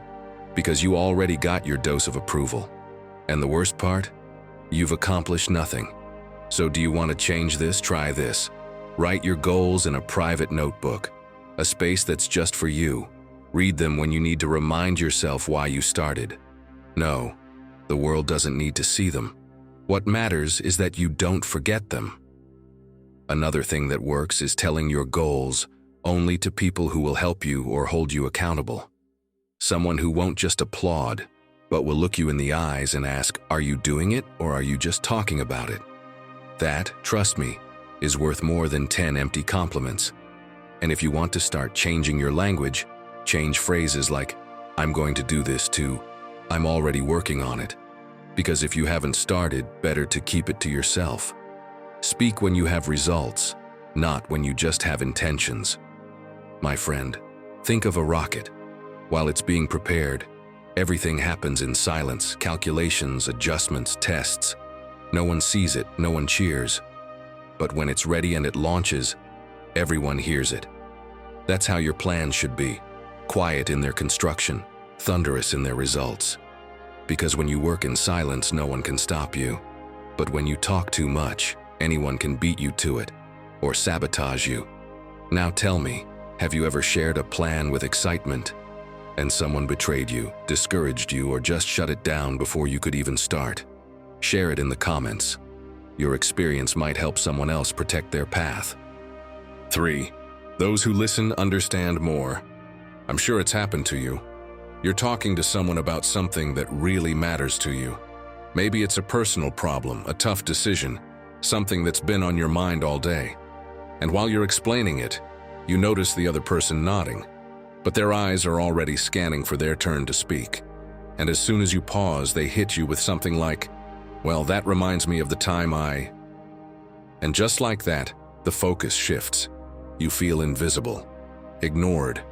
Because you already got your dose of approval. And the worst part? You've accomplished nothing. So do you want to change this? Try this. Write your goals in a private notebook, a space that's just for you. Read them when you need to remind yourself why you started. No, the world doesn't need to see them. What matters is that you don't forget them. Another thing that works is telling your goals only to people who will help you or hold you accountable. Someone who won't just applaud, but will look you in the eyes and ask, are you doing it or are you just talking about it? That, trust me, is worth more than 10 empty compliments. And if you want to start changing your language, change phrases like, I'm going to do this to, I'm already working on it. Because if you haven't started, better to keep it to yourself. Speak when you have results, not when you just have intentions. My friend, think of a rocket. While it's being prepared, everything happens in silence, calculations, adjustments, tests. No one sees it, no one cheers. But when it's ready and it launches, everyone hears it. That's how your plans should be, quiet in their construction, thunderous in their results. Because when you work in silence, no one can stop you. But when you talk too much, anyone can beat you to it, or sabotage you. Now tell me, have you ever shared a plan with excitement, and someone betrayed you, discouraged you, or just shut it down before you could even start? Share it in the comments. Your experience might help someone else protect their path. 3. Those who listen understand more. I'm sure it's happened to you. You're talking to someone about something that really matters to you. Maybe it's a personal problem, a tough decision, something that's been on your mind all day. And while you're explaining it, you notice the other person nodding, but their eyes are already scanning for their turn to speak. And as soon as you pause, they hit you with something like, well, that reminds me of the time I... And just like that, the focus shifts. You feel invisible, ignored,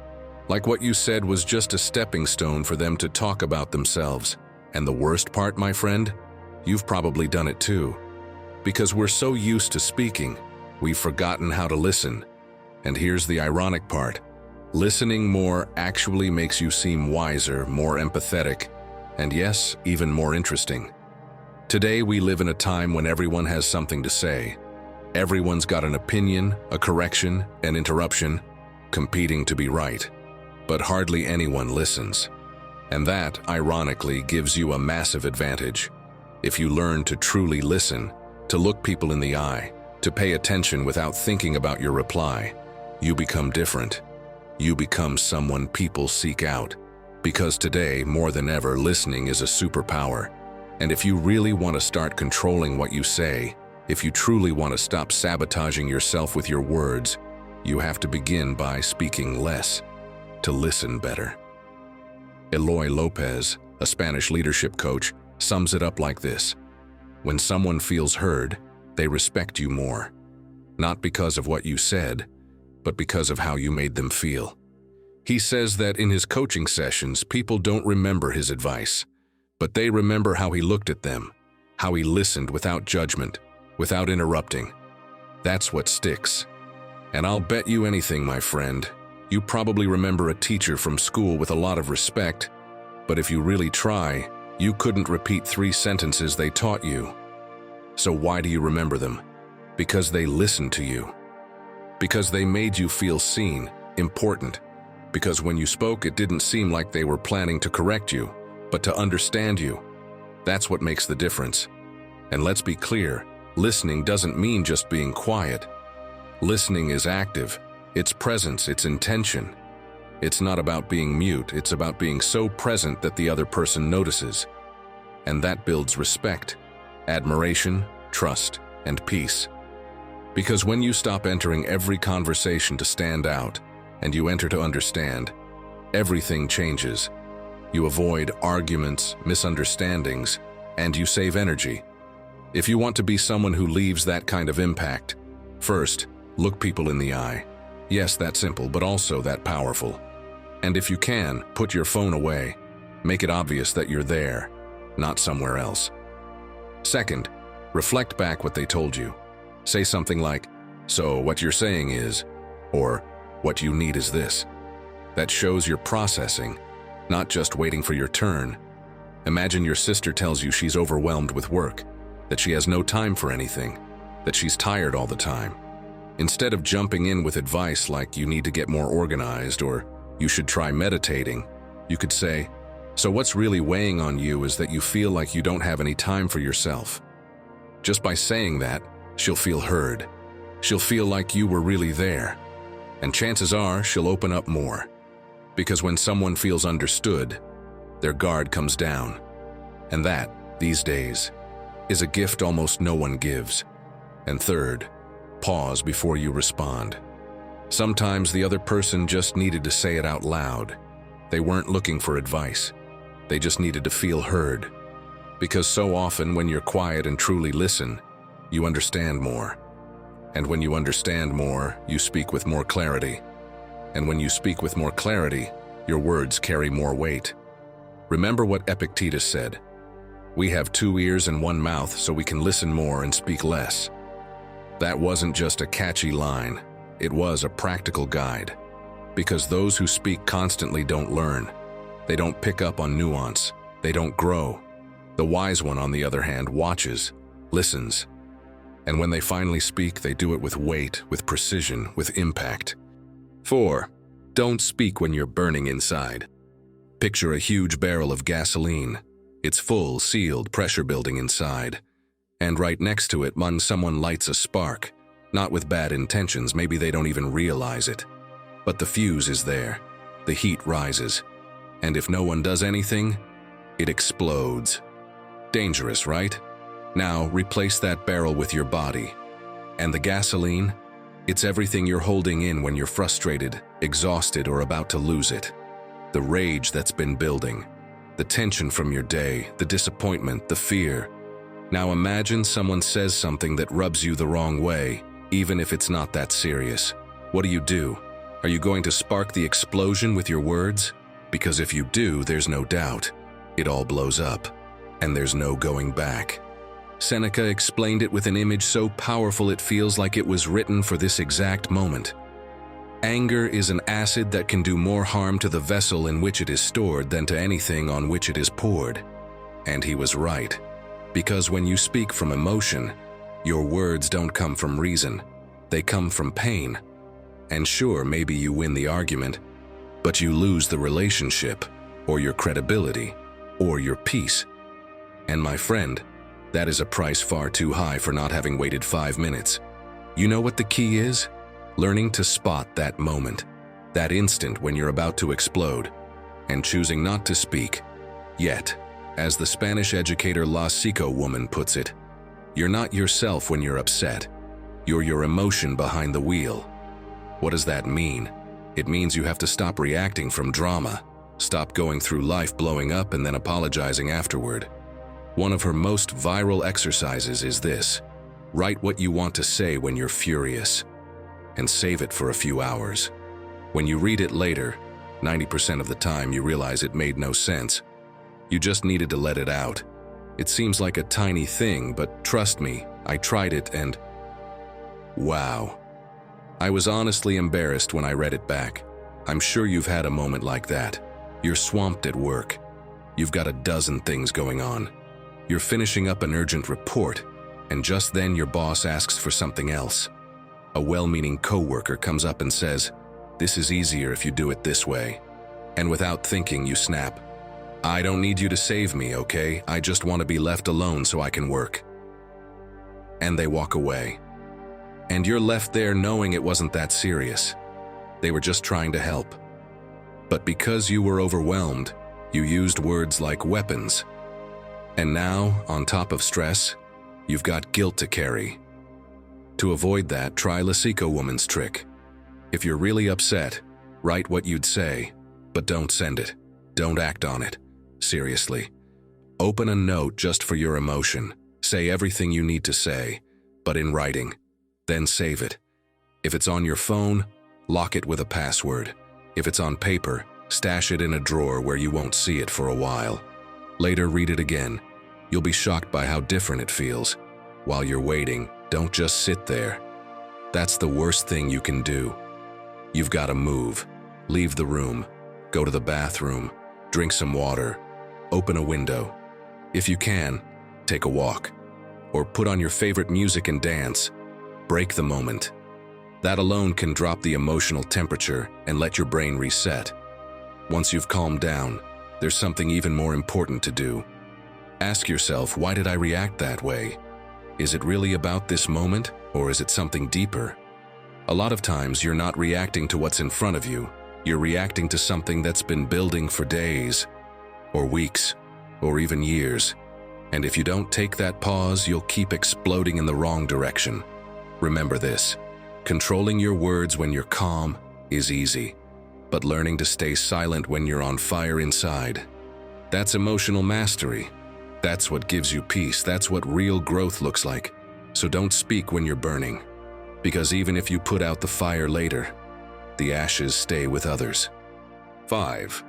like what you said was just a stepping stone for them to talk about themselves. And the worst part, my friend, you've probably done it too. Because we're so used to speaking, we've forgotten how to listen. And here's the ironic part. Listening more actually makes you seem wiser, more empathetic, and yes, even more interesting. Today we live in a time when everyone has something to say. Everyone's got an opinion, a correction, an interruption, competing to be right. But hardly anyone listens. And that, ironically, gives you a massive advantage. If you learn to truly listen, to look people in the eye, to pay attention without thinking about your reply, you become different. You become someone people seek out. Because today, more than ever, listening is a superpower. And if you really want to start controlling what you say, if you truly want to stop sabotaging yourself with your words, you have to begin by speaking less, to listen better. Eloy Lopez, a Spanish leadership coach, sums it up like this. When someone feels heard, they respect you more. Not because of what you said, but because of how you made them feel. He says that in his coaching sessions, people don't remember his advice, but they remember how he looked at them, how he listened without judgment, without interrupting. That's what sticks. And I'll bet you anything, my friend, you probably remember a teacher from school with a lot of respect, but if you really try, you couldn't repeat 3 sentences they taught you. So why do you remember them? Because they listened to you. Because they made you feel seen, important. Because when you spoke, it didn't seem like they were planning to correct you, but to understand you. That's what makes the difference. And let's be clear, listening doesn't mean just being quiet. Listening is active. It's presence, it's intention. It's not about being mute, it's about being so present that the other person notices. And that builds respect, admiration, trust, and peace. Because when you stop entering every conversation to stand out, and you enter to understand, everything changes. You avoid arguments, misunderstandings, and you save energy. If you want to be someone who leaves that kind of impact, first, look people in the eye. Yes, that's simple, but also that powerful. And if you can, put your phone away. Make it obvious that you're there, not somewhere else. Second, reflect back what they told you. Say something like, so what you're saying is, or what you need is this. That shows you're processing, not just waiting for your turn. Imagine your sister tells you she's overwhelmed with work, that she has no time for anything, that she's tired all the time. Instead of jumping in with advice like you need to get more organized or you should try meditating, you could say, so what's really weighing on you is that you feel like you don't have any time for yourself. Just by saying that, she'll feel heard. She'll feel like you were really there. And chances are she'll open up more. Because when someone feels understood, their guard comes down. And that, these days, is a gift almost no one gives. And third, pause before you respond. Sometimes the other person just needed to say it out loud. They weren't looking for advice. They just needed to feel heard. Because so often when you're quiet and truly listen, you understand more. And when you understand more, you speak with more clarity. And when you speak with more clarity, your words carry more weight. Remember what Epictetus said, "We have 2 ears and 1 mouth so we can listen more and speak less." That wasn't just a catchy line, it was a practical guide. Because those who speak constantly don't learn. They don't pick up on nuance. They don't grow. The wise one, on the other hand, watches, listens. And when they finally speak, they do it with weight, with precision, with impact. 4. Don't speak when you're burning inside. Picture a huge barrel of gasoline. It's full, sealed, pressure building inside. And right next to it, someone lights a spark. Not with bad intentions, maybe they don't even realize it. But the fuse is there. The heat rises. And if no one does anything, it explodes. Dangerous, right? Now, replace that barrel with your body. And the gasoline? It's everything you're holding in when you're frustrated, exhausted, or about to lose it. The rage that's been building. The tension from your day, the disappointment, the fear. Now imagine someone says something that rubs you the wrong way, even if it's not that serious. What do? Are you going to spark the explosion with your words? Because if you do, there's no doubt. It all blows up. And there's no going back. Seneca explained it with an image so powerful it feels like it was written for this exact moment. Anger is an acid that can do more harm to the vessel in which it is stored than to anything on which it is poured. And he was right. Because when you speak from emotion, your words don't come from reason. They come from pain. And sure, maybe you win the argument, but you lose the relationship, or your credibility, or your peace. And my friend, that is a price far too high for not having waited 5 minutes. You know what the key is? Learning to spot that moment, that instant when you're about to explode, and choosing not to speak. Yet, as the Spanish educator La Seco woman puts it, you're not yourself when you're upset. You're your emotion behind the wheel. What does that mean? It means you have to stop reacting from drama, stop going through life blowing up and then apologizing afterward. One of her most viral exercises is this: write what you want to say when you're furious, and save it for a few hours. When you read it later, 90% of the time you realize it made no sense. You just needed to let it out. It seems like a tiny thing, but trust me, I tried it and wow. I was honestly embarrassed when I read it back. I'm sure you've had a moment like that. You're swamped at work. You've got a dozen things going on. You're finishing up an urgent report, and just then your boss asks for something else. A well-meaning coworker comes up and says, "This is easier if you do it this way." And without thinking, you snap, "I don't need you to save me, okay? I just want to be left alone so I can work." And they walk away. And you're left there knowing it wasn't that serious. They were just trying to help. But because you were overwhelmed, you used words like weapons. And now, on top of stress, you've got guilt to carry. To avoid that, try La Seco woman's trick. If you're really upset, write what you'd say, but don't send it. Don't act on it. Seriously. Open a note just for your emotion. Say everything you need to say, but in writing. Then save it. If it's on your phone, lock it with a password. If it's on paper, stash it in a drawer where you won't see it for a while. Later, read it again. You'll be shocked by how different it feels. While you're waiting, don't just sit there. That's the worst thing you can do. You've got to move. Leave the room. Go to the bathroom. Drink some water. Open a window. If you can, take a walk. Or put on your favorite music and dance. Break the moment. That alone can drop the emotional temperature and let your brain reset. Once you've calmed down, there's something even more important to do. Ask yourself, why did I react that way? Is it really about this moment, or is it something deeper? A lot of times you're not reacting to what's in front of you. You're reacting to something that's been building for days, or weeks, or even years. And if you don't take that pause, you'll keep exploding in the wrong direction. Remember this: controlling your words when you're calm is easy, but learning to stay silent when you're on fire inside, that's emotional mastery. That's what gives you peace. That's what real growth looks like. So don't speak when you're burning, because even if you put out the fire later, the ashes stay with others. 5.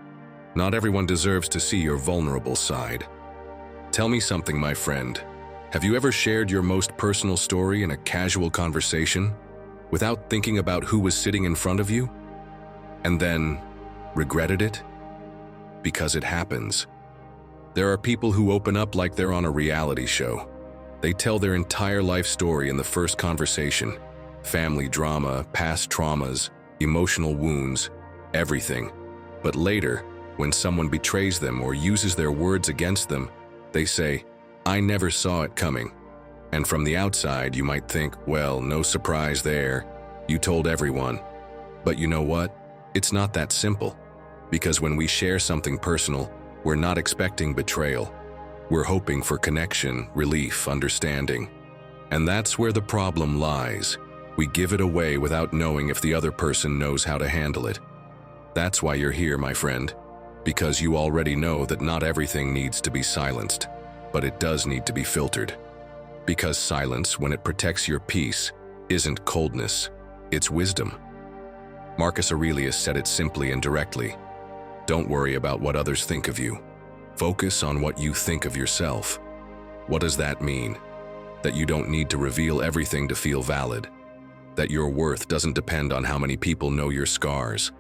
Not everyone deserves to see your vulnerable side. Tell me something, my friend. Have you ever shared your most personal story in a casual conversation without thinking about who was sitting in front of you? And then regretted it? Because it happens. There are people who open up like they're on a reality show. They tell their entire life story in the first conversation. Family drama, past traumas, emotional wounds, everything. But later, when someone betrays them or uses their words against them, they say, "I never saw it coming." And from the outside, you might think, well, no surprise there. You told everyone. But you know what? It's not that simple. Because when we share something personal, we're not expecting betrayal. We're hoping for connection, relief, understanding. And that's where the problem lies. We give it away without knowing if the other person knows how to handle it. That's why you're here, my friend. Because you already know that not everything needs to be silenced, but it does need to be filtered. Because silence, when it protects your peace, isn't coldness, it's wisdom. Marcus Aurelius said it simply and directly. Don't worry about what others think of you. Focus on what you think of yourself. What does that mean? That you don't need to reveal everything to feel valid. That your worth doesn't depend on how many people know your scars.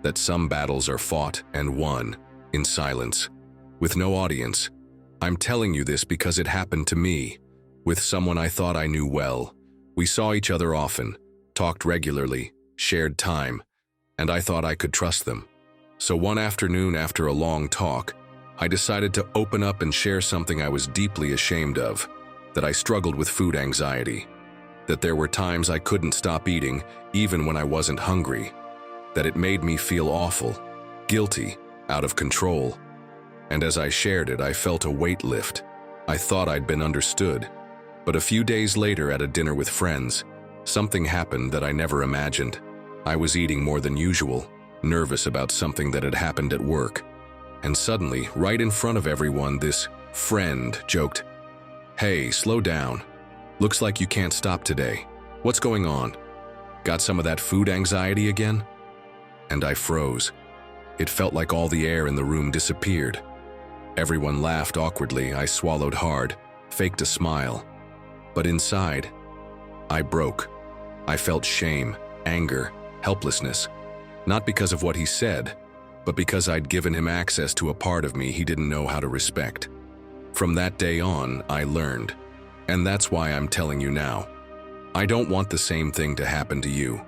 That some battles are fought and won in silence, with no audience. I'm telling you this because it happened to me, with someone I thought I knew well. We saw each other often, talked regularly, shared time, and I thought I could trust them. So one afternoon after a long talk, I decided to open up and share something I was deeply ashamed of, that I struggled with food anxiety, that there were times I couldn't stop eating even when I wasn't hungry, that it made me feel awful, guilty, out of control. And as I shared it, I felt a weight lift. I thought I'd been understood. But a few days later at a dinner with friends, something happened that I never imagined. I was eating more than usual, nervous about something that had happened at work. And suddenly, right in front of everyone, this friend joked, "Hey, slow down. Looks like you can't stop today. What's going on? Got some of that food anxiety again?" And I froze. It felt like all the air in the room disappeared. Everyone laughed awkwardly. I swallowed hard, faked a smile. But inside, I broke. I felt shame, anger, helplessness. Not because of what he said, but because I'd given him access to a part of me he didn't know how to respect. From that day on, I learned. And that's why I'm telling you now. I don't want the same thing to happen to you.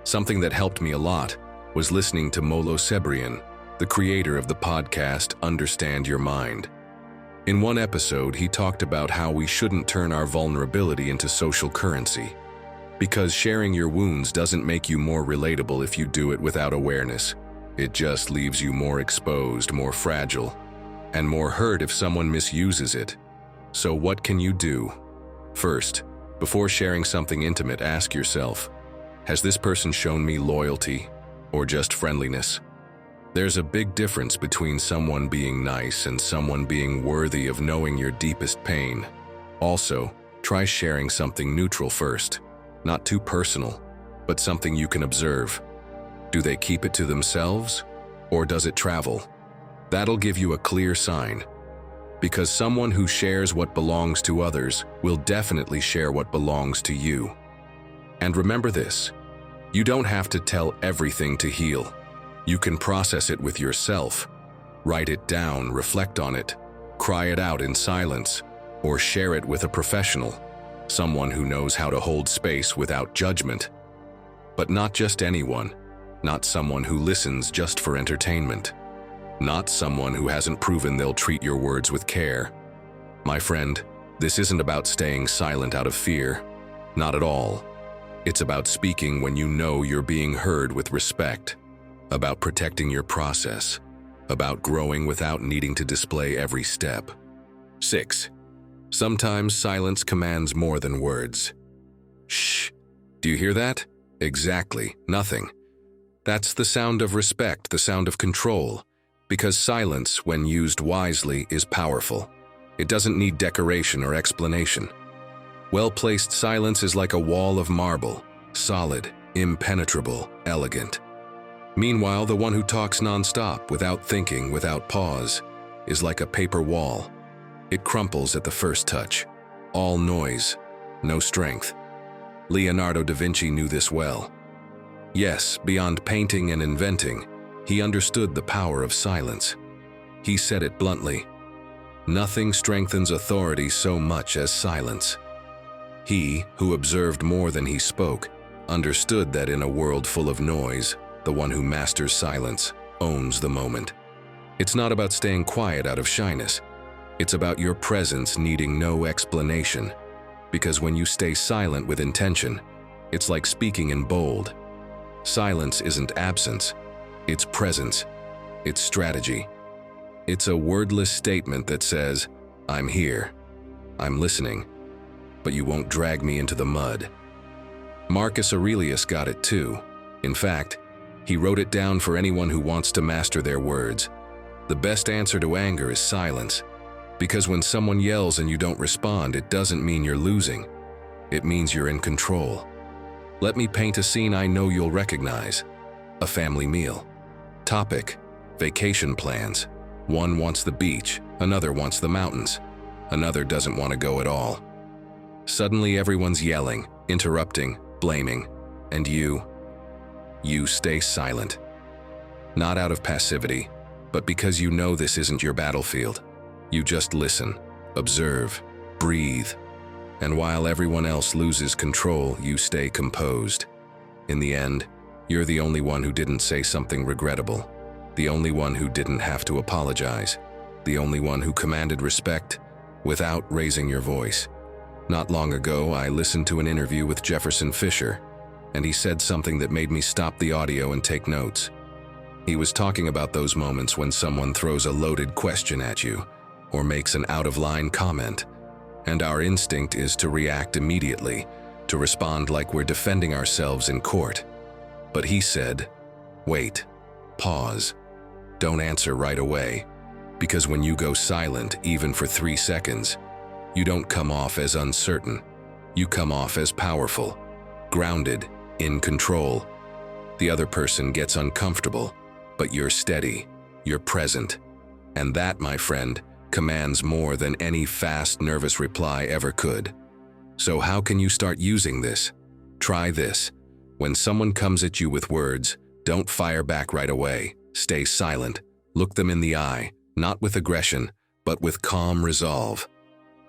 Something that helped me a lot was listening to Molo Sebrian, the creator of the podcast Understand Your Mind. In one episode, he talked about how we shouldn't turn our vulnerability into social currency. Because sharing your wounds doesn't make you more relatable if you do it without awareness. It just leaves you more exposed, more fragile, and more hurt if someone misuses it. So what can you do? First, before sharing something intimate, ask yourself, has this person shown me loyalty or just friendliness? There's a big difference between someone being nice and someone being worthy of knowing your deepest pain. Also, try sharing something neutral first. Not too personal, but something you can observe. Do they keep it to themselves, or does it travel? That'll give you a clear sign. Because someone who shares what belongs to others will definitely share what belongs to you. And remember this, you don't have to tell everything to heal. You can process it with yourself. Write it down, reflect on it, cry it out in silence, or share it with a professional. Someone who knows how to hold space without judgment. But not just anyone, not someone who listens just for entertainment. Not someone who hasn't proven they'll treat your words with care. My friend, This isn't about staying silent out of fear. Not at all. It's about speaking when you know you're being heard with respect, about protecting your process, about growing without needing to display every step. 6. Sometimes silence commands more than words. Shh. Do you hear that? Exactly. Nothing. That's the sound of respect, the sound of control, because silence, when used wisely, is powerful. It doesn't need decoration or explanation. Well-placed silence is like a wall of marble, solid, impenetrable, elegant. Meanwhile, the one who talks nonstop, without thinking, without pause, is like a paper wall. It crumples at the first touch. All noise, no strength. Leonardo da Vinci knew this well. Yes, beyond painting and inventing, he understood the power of silence. He said it bluntly, "Nothing strengthens authority so much as silence." He, who observed more than he spoke, understood that in a world full of noise, the one who masters silence owns the moment. It's not about staying quiet out of shyness. It's about your presence needing no explanation. Because when you stay silent with intention, it's like speaking in bold. Silence isn't absence, it's presence, it's strategy. It's a wordless statement that says, "I'm here, I'm listening, but you won't drag me into the mud." Marcus Aurelius got it too. In fact, he wrote it down for anyone who wants to master their words. The best answer to anger is silence. Because when someone yells and you don't respond, it doesn't mean you're losing. It means you're in control. Let me paint a scene I know you'll recognize. A family meal. Topic: vacation plans. One wants the beach, another wants the mountains, another doesn't want to go at all. Suddenly everyone's yelling, interrupting, blaming, and you stay silent. Not out of passivity, but because you know this isn't your battlefield. You just listen, observe, breathe, and while everyone else loses control, you stay composed. In the end, you're the only one who didn't say something regrettable, the only one who didn't have to apologize, the only one who commanded respect without raising your voice. Not long ago, I listened to an interview with Jefferson Fisher, and he said something that made me stop the audio and take notes. He was talking about those moments when someone throws a loaded question at you, or makes an out-of-line comment, and our instinct is to react immediately, to respond like we're defending ourselves in court. But he said, "Wait, pause, don't answer right away, because when you go silent, even for 3 seconds, you don't come off as uncertain, you come off as powerful, grounded, in control. The other person gets uncomfortable, but you're steady, you're present, and that, my friend, commands more than any fast, nervous reply ever could. So how can you start using this? Try this. When someone comes at you with words, don't fire back right away. Stay silent. Look them in the eye, not with aggression, but with calm resolve.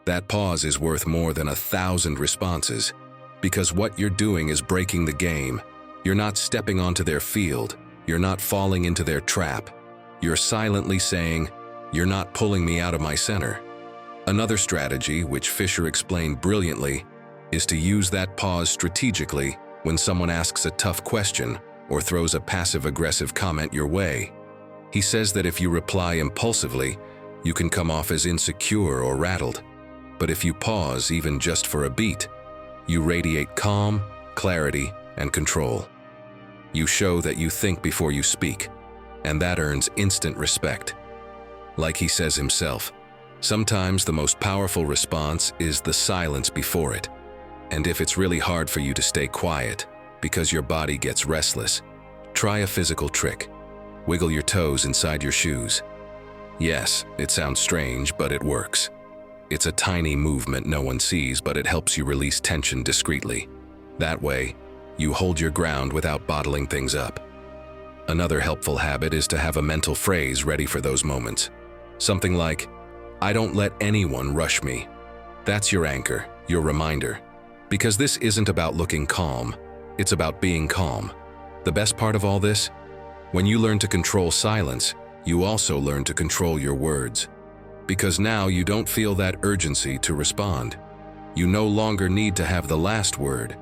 That pause is worth more than 1,000 responses, because what you're doing is breaking the game. You're not stepping onto their field. You're not falling into their trap. You're silently saying, "You're not pulling me out of my center." Another strategy, which Fisher explained brilliantly, is to use that pause strategically when someone asks a tough question or throws a passive-aggressive comment your way. He says that if you reply impulsively, you can come off as insecure or rattled. But if you pause, even just for a beat, you radiate calm, clarity, and control. You show that you think before you speak, and that earns instant respect. Like he says himself, sometimes the most powerful response is the silence before it. And if it's really hard for you to stay quiet because your body gets restless, try a physical trick. Wiggle your toes inside your shoes. Yes, it sounds strange, but it works. It's a tiny movement no one sees, but it helps you release tension discreetly. That way, you hold your ground without bottling things up. Another helpful habit is to have a mental phrase ready for those moments. Something like, "I don't let anyone rush me." That's your anchor, your reminder. Because this isn't about looking calm, it's about being calm. The best part of all this? When you learn to control silence, you also learn to control your words. Because now you don't feel that urgency to respond. You no longer need to have the last word.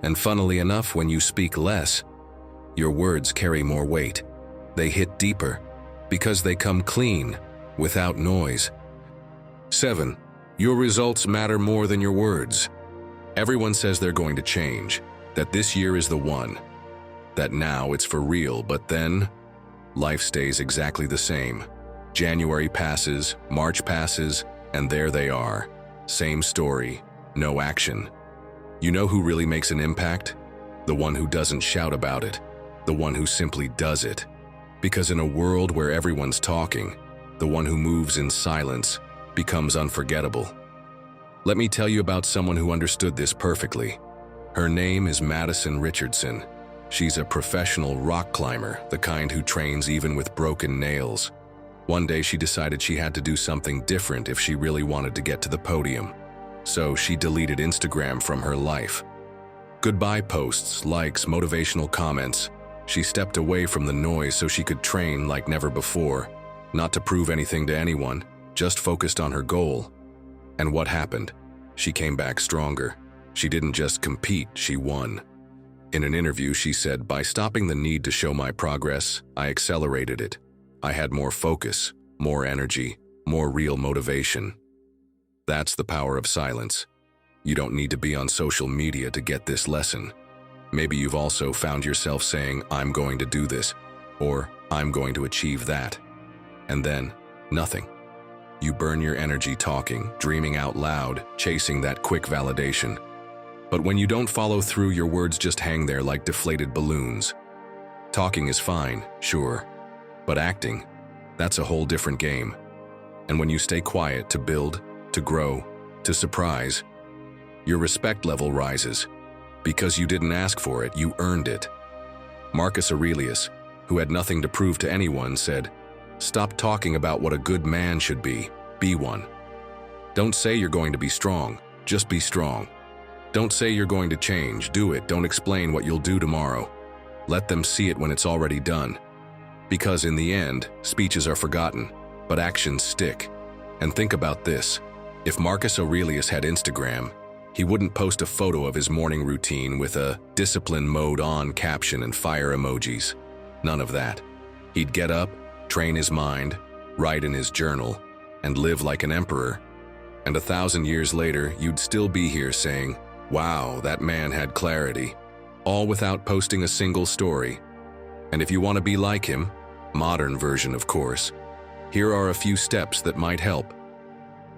And funnily enough, when you speak less, your words carry more weight. They hit deeper because they come clean, without noise. 7. Your results matter more than your words. Everyone says they're going to change, that this year is the one, that now it's for real, but then life stays exactly the same. January passes, March passes, and there they are. Same story, no action. You know who really makes an impact? The one who doesn't shout about it, the one who simply does it. Because in a world where everyone's talking, the one who moves in silence becomes unforgettable. Let me tell you about someone who understood this perfectly. Her name is Madison Richardson. She's a professional rock climber, the kind who trains even with broken nails. One day she decided she had to do something different if she really wanted to get to the podium. So she deleted Instagram from her life. Goodbye posts, likes, motivational comments. She stepped away from the noise so she could train like never before, not to prove anything to anyone, just focused on her goal. And what happened? She came back stronger. She didn't just compete, she won. In an interview, she said, "By stopping the need to show my progress, I accelerated it. I had more focus, more energy, more real motivation." That's the power of silence. You don't need to be on social media to get this lesson. Maybe you've also found yourself saying, "I'm going to do this," or "I'm going to achieve that." And then, nothing. You burn your energy talking, dreaming out loud, chasing that quick validation. But when you don't follow through, your words just hang there like deflated balloons. Talking is fine, sure. But acting, that's a whole different game. And when you stay quiet to build, to grow, to surprise, your respect level rises. Because you didn't ask for it, you earned it. Marcus Aurelius, who had nothing to prove to anyone, said, "Stop talking about what a good man should be one. Don't say you're going to be strong, just be strong. Don't say you're going to change, do it, don't explain what you'll do tomorrow. Let them see it when it's already done." Because in the end, speeches are forgotten, but actions stick. And think about this. If Marcus Aurelius had Instagram, he wouldn't post a photo of his morning routine with a discipline mode on caption and fire emojis. None of that. He'd get up, train his mind, write in his journal, and live like an emperor. And 1,000 years later, you'd still be here saying, "Wow, that man had clarity," all without posting a single story. And if you want to be like him, modern version of course, here are a few steps that might help.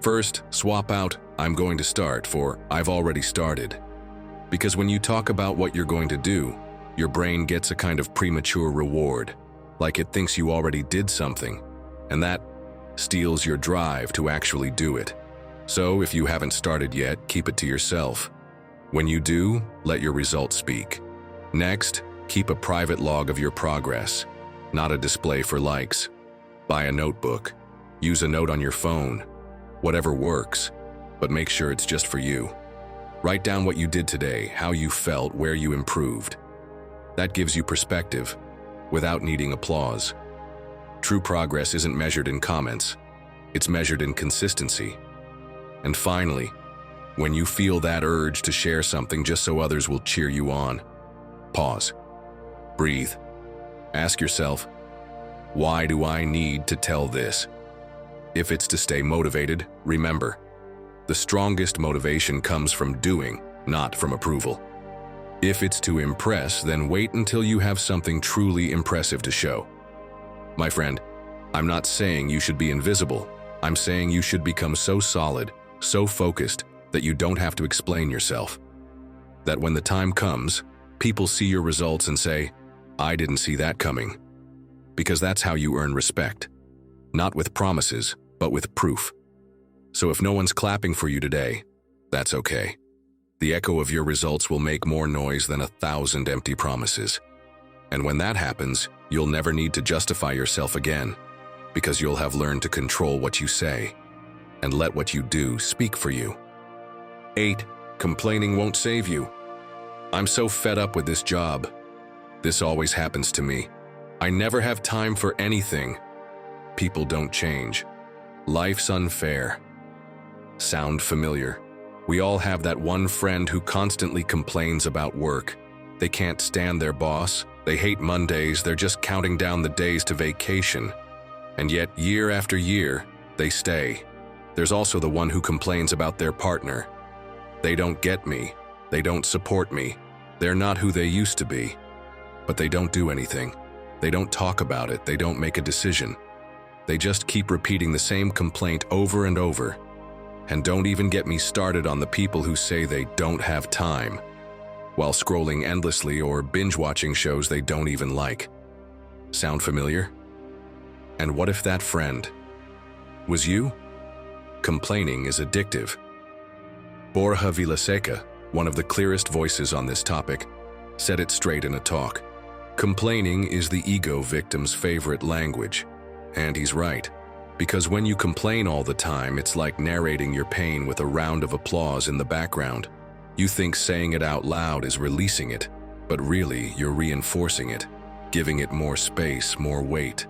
First, swap out "I'm going to start" for "I've already started." Because when you talk about what you're going to do, your brain gets a kind of premature reward, like it thinks you already did something, and that steals your drive to actually do it. So if you haven't started yet, keep it to yourself. When you do, let your results speak. Next, keep a private log of your progress, not a display for likes. Buy a notebook. Use a note on your phone. Whatever works, but make sure it's just for you. Write down what you did today, how you felt, where you improved. That gives you perspective, without needing applause. True progress isn't measured in comments. It's measured in consistency. And finally, when you feel that urge to share something just so others will cheer you on, pause. Breathe. Ask yourself, why do I need to tell this? If it's to stay motivated, remember, the strongest motivation comes from doing, not from approval. If it's to impress, then wait until you have something truly impressive to show. My friend, I'm not saying you should be invisible. I'm saying you should become so solid, so focused, that you don't have to explain yourself. That when the time comes, people see your results and say, "I didn't see that coming." Because that's how you earn respect. Not with promises, but with proof. So if no one's clapping for you today, that's okay. The echo of your results will make more noise than 1,000 empty promises. And when that happens, you'll never need to justify yourself again, because you'll have learned to control what you say and let what you do speak for you. 8. Complaining won't save you. I'm so fed up with this job. This always happens to me. I never have time for anything. People don't change. Life's unfair. Sound familiar? We all have that one friend who constantly complains about work. They can't stand their boss, they hate Mondays, they're just counting down the days to vacation. And yet, year after year, they stay. There's also the one who complains about their partner. They don't get me, they don't support me, they're not who they used to be. But they don't do anything. They don't talk about it, they don't make a decision. They just keep repeating the same complaint over and over. And don't even get me started on the people who say they don't have time, while scrolling endlessly or binge-watching shows they don't even like. Sound familiar? And what if that friend was you? Complaining is addictive. Borja Vilaseca, one of the clearest voices on this topic, said it straight in a talk. Complaining is the ego victim's favorite language. And he's right. Because when you complain all the time, it's like narrating your pain with a round of applause in the background. You think saying it out loud is releasing it, but really you're reinforcing it, giving it more space, more weight.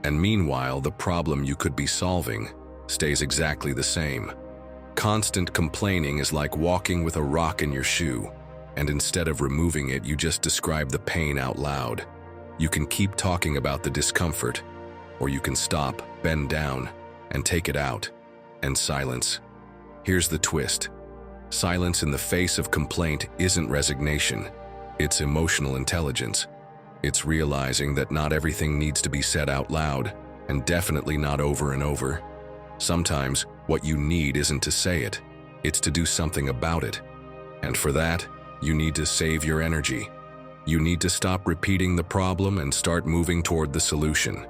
And meanwhile, the problem you could be solving stays exactly the same. Constant complaining is like walking with a rock in your shoe, and instead of removing it, you just describe the pain out loud. You can keep talking about the discomfort, or you can stop, bend down, and take it out. And silence. Here's the twist. Silence in the face of complaint isn't resignation. It's emotional intelligence. It's realizing that not everything needs to be said out loud, and definitely not over and over. Sometimes, what you need isn't to say it, it's to do something about it. And for that, you need to save your energy. You need to stop repeating the problem and start moving toward the solution.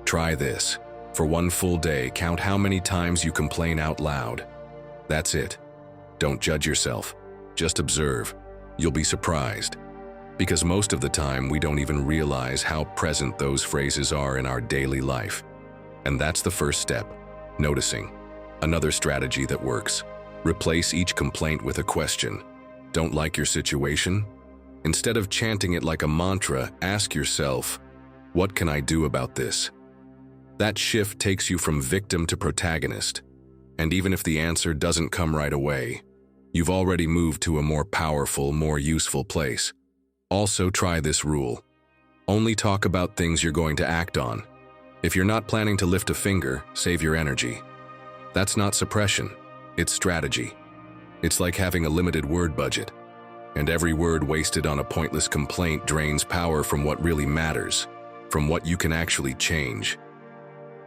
Try this. For one full day, count how many times you complain out loud. That's it. Don't judge yourself. Just observe. You'll be surprised. Because most of the time, we don't even realize how present those phrases are in our daily life. And that's the first step. Noticing. Another strategy that works. Replace each complaint with a question. Don't like your situation? Instead of chanting it like a mantra, ask yourself, what can I do about this? That shift takes you from victim to protagonist. And even if the answer doesn't come right away, you've already moved to a more powerful, more useful place. Also try this rule. Only talk about things you're going to act on. If you're not planning to lift a finger, save your energy. That's not suppression, it's strategy. It's like having a limited word budget. And every word wasted on a pointless complaint drains power from what really matters, from what you can actually change.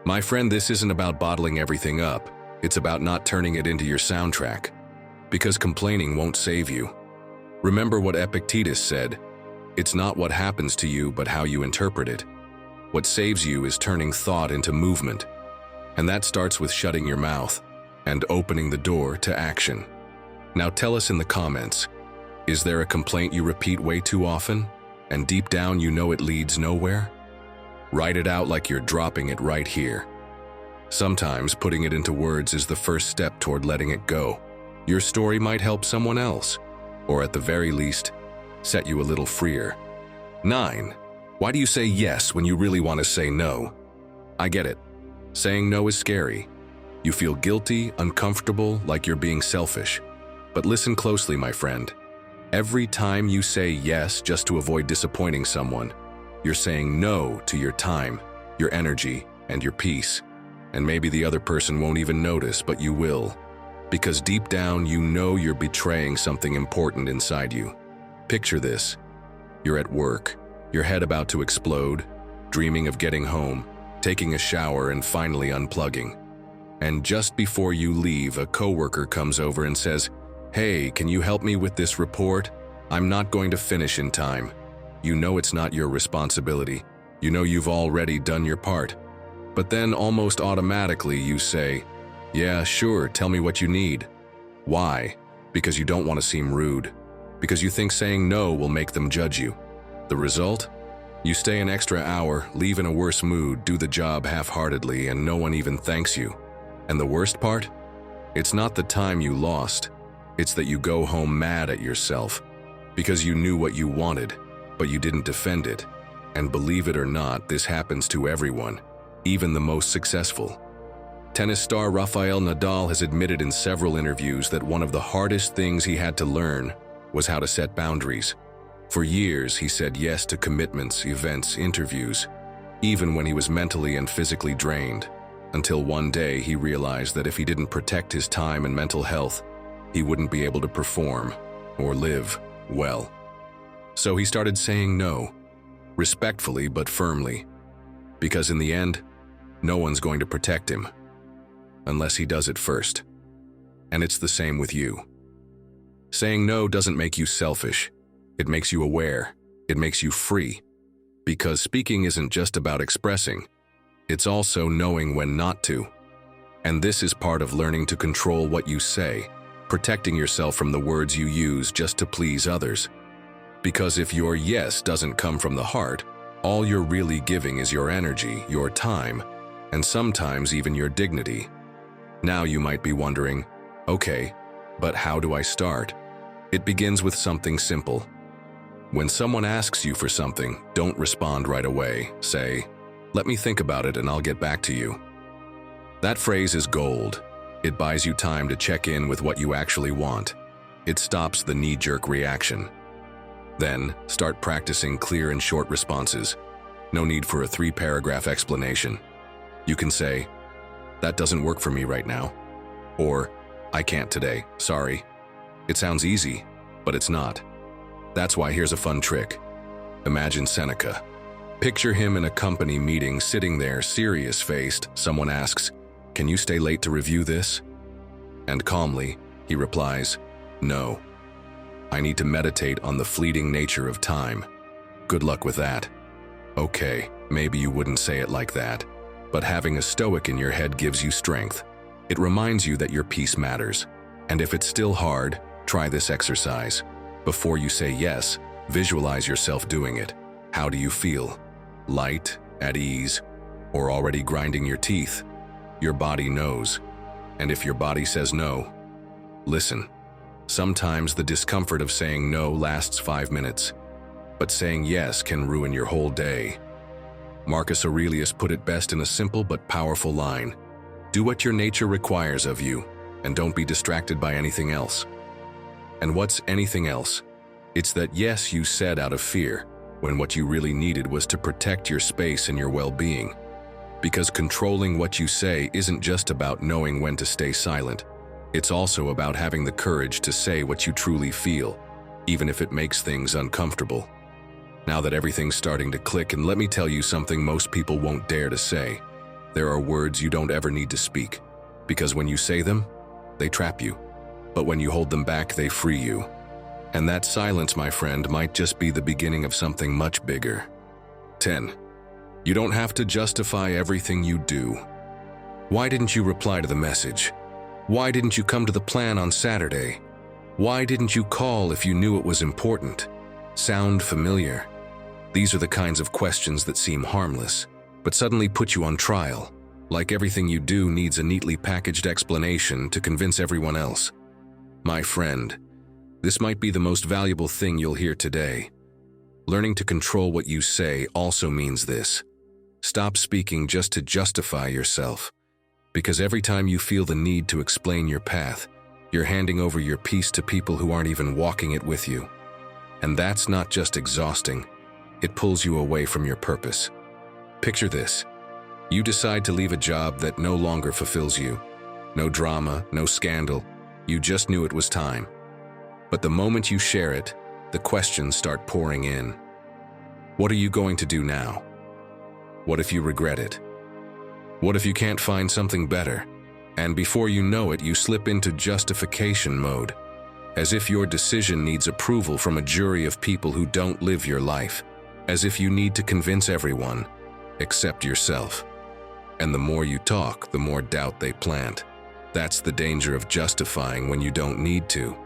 My friend, this isn't about bottling everything up. It's about not turning it into your soundtrack. Because complaining won't save you. Remember what Epictetus said, it's not what happens to you, but how you interpret it. What saves you is turning thought into movement. And that starts with shutting your mouth and opening the door to action. Now tell us in the comments, is there a complaint you repeat way too often, and deep down you know it leads nowhere? Write it out like you're dropping it right here. Sometimes putting it into words is the first step toward letting it go. Your story might help someone else, or at the very least, set you a little freer. 9. Why do you say yes when you really want to say no? I get it. Saying no is scary. You feel guilty, uncomfortable, like you're being selfish. But listen closely, my friend. Every time you say yes just to avoid disappointing someone, you're saying no to your time, your energy, and your peace. And maybe the other person won't even notice, but you will. Because deep down, you know you're betraying something important inside you. Picture this. You're at work, your head about to explode, dreaming of getting home, taking a shower, and finally unplugging. And just before you leave, a coworker comes over and says, "Hey, can you help me with this report? I'm not going to finish in time." You know it's not your responsibility. You know you've already done your part. But then almost automatically you say, "Yeah, sure, tell me what you need." Why? Because you don't want to seem rude. Because you think saying no will make them judge you. The result? You stay an extra hour, leave in a worse mood, do the job half-heartedly, and no one even thanks you. And the worst part? It's not the time you lost. It's that you go home mad at yourself. Because you knew what you wanted, but you didn't defend it. And believe it or not, this happens to everyone, even the most successful. Tennis star Rafael Nadal has admitted in several interviews that one of the hardest things he had to learn was how to set boundaries. For years, he said yes to commitments, events, interviews, even when he was mentally and physically drained, until one day he realized that if he didn't protect his time and mental health, he wouldn't be able to perform or live well. So he started saying no, respectfully but firmly, because in the end, no one's going to protect him unless he does it first. And it's the same with you. Saying no doesn't make you selfish. It makes you aware. It makes you free. Because speaking isn't just about expressing. It's also knowing when not to. And this is part of learning to control what you say, protecting yourself from the words you use just to please others. Because if your yes doesn't come from the heart, all you're really giving is your energy, your time, and sometimes even your dignity. Now you might be wondering, okay, but how do I start? It begins with something simple. When someone asks you for something, don't respond right away. Say, "Let me think about it and I'll get back to you." That phrase is gold. It buys you time to check in with what you actually want. It stops the knee-jerk reaction. Then, start practicing clear and short responses. No need for a 3-paragraph explanation. You can say, "That doesn't work for me right now." Or, "I can't today, sorry." It sounds easy, but it's not. That's why here's a fun trick. Imagine Seneca. Picture him in a company meeting, sitting there, serious-faced. Someone asks, "Can you stay late to review this?" And calmly, he replies, "No. I need to meditate on the fleeting nature of time. Good luck with that." Okay, maybe you wouldn't say it like that, but having a Stoic in your head gives you strength. It reminds you that your peace matters. And if it's still hard, try this exercise. Before you say yes, visualize yourself doing it. How do you feel? Light, at ease, or already grinding your teeth? Your body knows. And if your body says no, listen. Sometimes the discomfort of saying no lasts 5 minutes, but saying yes can ruin your whole day. Marcus Aurelius put it best in a simple but powerful line. Do what your nature requires of you, and don't be distracted by anything else. And what's anything else? It's that yes you said out of fear, when what you really needed was to protect your space and your well-being. Because controlling what you say isn't just about knowing when to stay silent. It's also about having the courage to say what you truly feel, even if it makes things uncomfortable. Now that everything's starting to click, and let me tell you something most people won't dare to say. There are words you don't ever need to speak, because when you say them, they trap you. But when you hold them back, they free you. And that silence, my friend, might just be the beginning of something much bigger. 10. You don't have to justify everything you do. Why didn't you reply to the message? Why didn't you come to the plan on Saturday? Why didn't you call if you knew it was important? Sound familiar? These are the kinds of questions that seem harmless, but suddenly put you on trial, like everything you do needs a neatly packaged explanation to convince everyone else. My friend, this might be the most valuable thing you'll hear today. Learning to control what you say also means this. Stop speaking just to justify yourself, because every time you feel the need to explain your path, you're handing over your peace to people who aren't even walking it with you. And that's not just exhausting, it pulls you away from your purpose. Picture this. You decide to leave a job that no longer fulfills you. No drama, no scandal. You just knew it was time. But the moment you share it, the questions start pouring in. What are you going to do now? What if you regret it? What if you can't find something better? And before you know it, you slip into justification mode, as if your decision needs approval from a jury of people who don't live your life, as if you need to convince everyone, except yourself. And the more you talk, the more doubt they plant. That's the danger of justifying when you don't need to.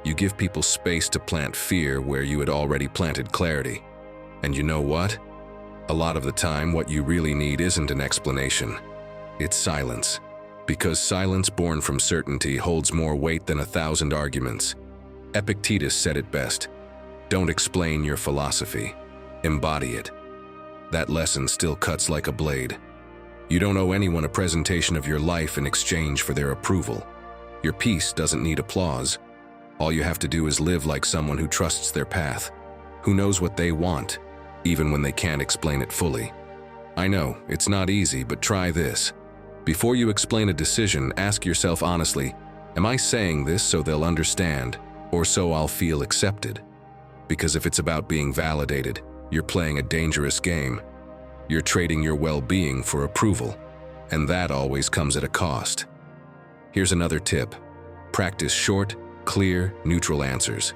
You give people space to plant fear where you had already planted clarity. And you know what? A lot of the time, what you really need isn't an explanation. It's silence. Because silence born from certainty holds more weight than 1,000 arguments. Epictetus said it best. Don't explain your philosophy. Embody it. That lesson still cuts like a blade. You don't owe anyone a presentation of your life in exchange for their approval. Your peace doesn't need applause. All you have to do is live like someone who trusts their path, who knows what they want, even when they can't explain it fully. I know, it's not easy, but try this. Before you explain a decision, ask yourself honestly, am I saying this so they'll understand, or so I'll feel accepted? Because if it's about being validated, you're playing a dangerous game. You're trading your well-being for approval, and that always comes at a cost. Here's another tip. Practice short, clear, neutral answers.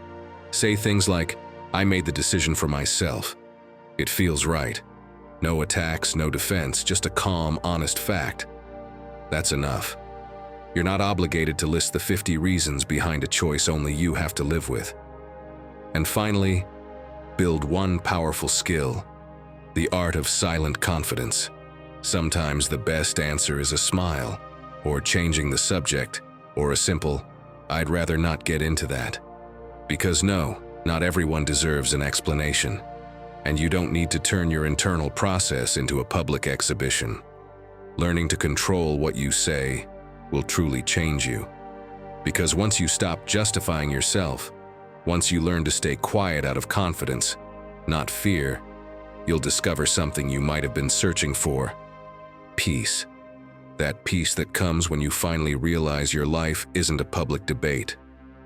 Say things like, I made the decision for myself. It feels right. No attacks, no defense, just a calm, honest fact. That's enough. You're not obligated to list the 50 reasons behind a choice only you have to live with. And finally, build one powerful skill, the art of silent confidence. Sometimes the best answer is a smile, or changing the subject, or a simple, I'd rather not get into that. Because no, not everyone deserves an explanation, and you don't need to turn your internal process into a public exhibition. Learning to control what you say will truly change you. Because once you stop justifying yourself, once you learn to stay quiet out of confidence, not fear, you'll discover something you might have been searching for: peace. That peace that comes when you finally realize your life isn't a public debate,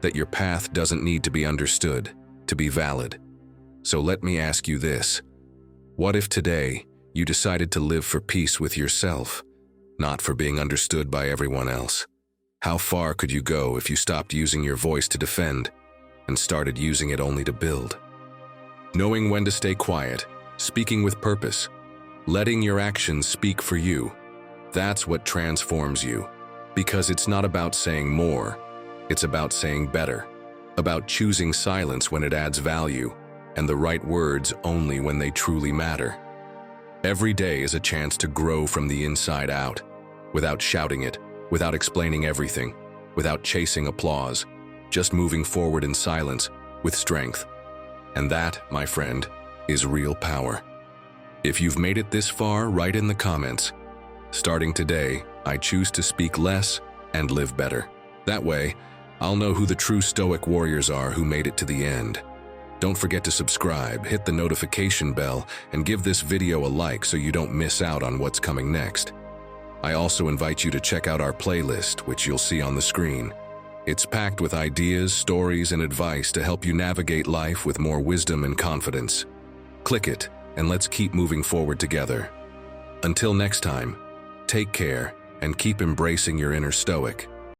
that your path doesn't need to be understood to be valid. So let me ask you this. What if today you decided to live for peace with yourself, not for being understood by everyone else? How far could you go if you stopped using your voice to defend and started using it only to build? Knowing when to stay quiet, speaking with purpose, letting your actions speak for you, that's what transforms you. Because it's not about saying more, it's about saying better, about choosing silence when it adds value, and the right words only when they truly matter. Every day is a chance to grow from the inside out, without shouting it, without explaining everything, without chasing applause, just moving forward in silence, with strength. And that, my friend, is real power. If you've made it this far, write in the comments, starting today, I choose to speak less and live better. That way, I'll know who the true Stoic warriors are who made it to the end. Don't forget to subscribe, hit the notification bell, and give this video a like so you don't miss out on what's coming next. I also invite you to check out our playlist, which you'll see on the screen. It's packed with ideas, stories, and advice to help you navigate life with more wisdom and confidence. Click it, and let's keep moving forward together. Until next time, take care and keep embracing your inner Stoic.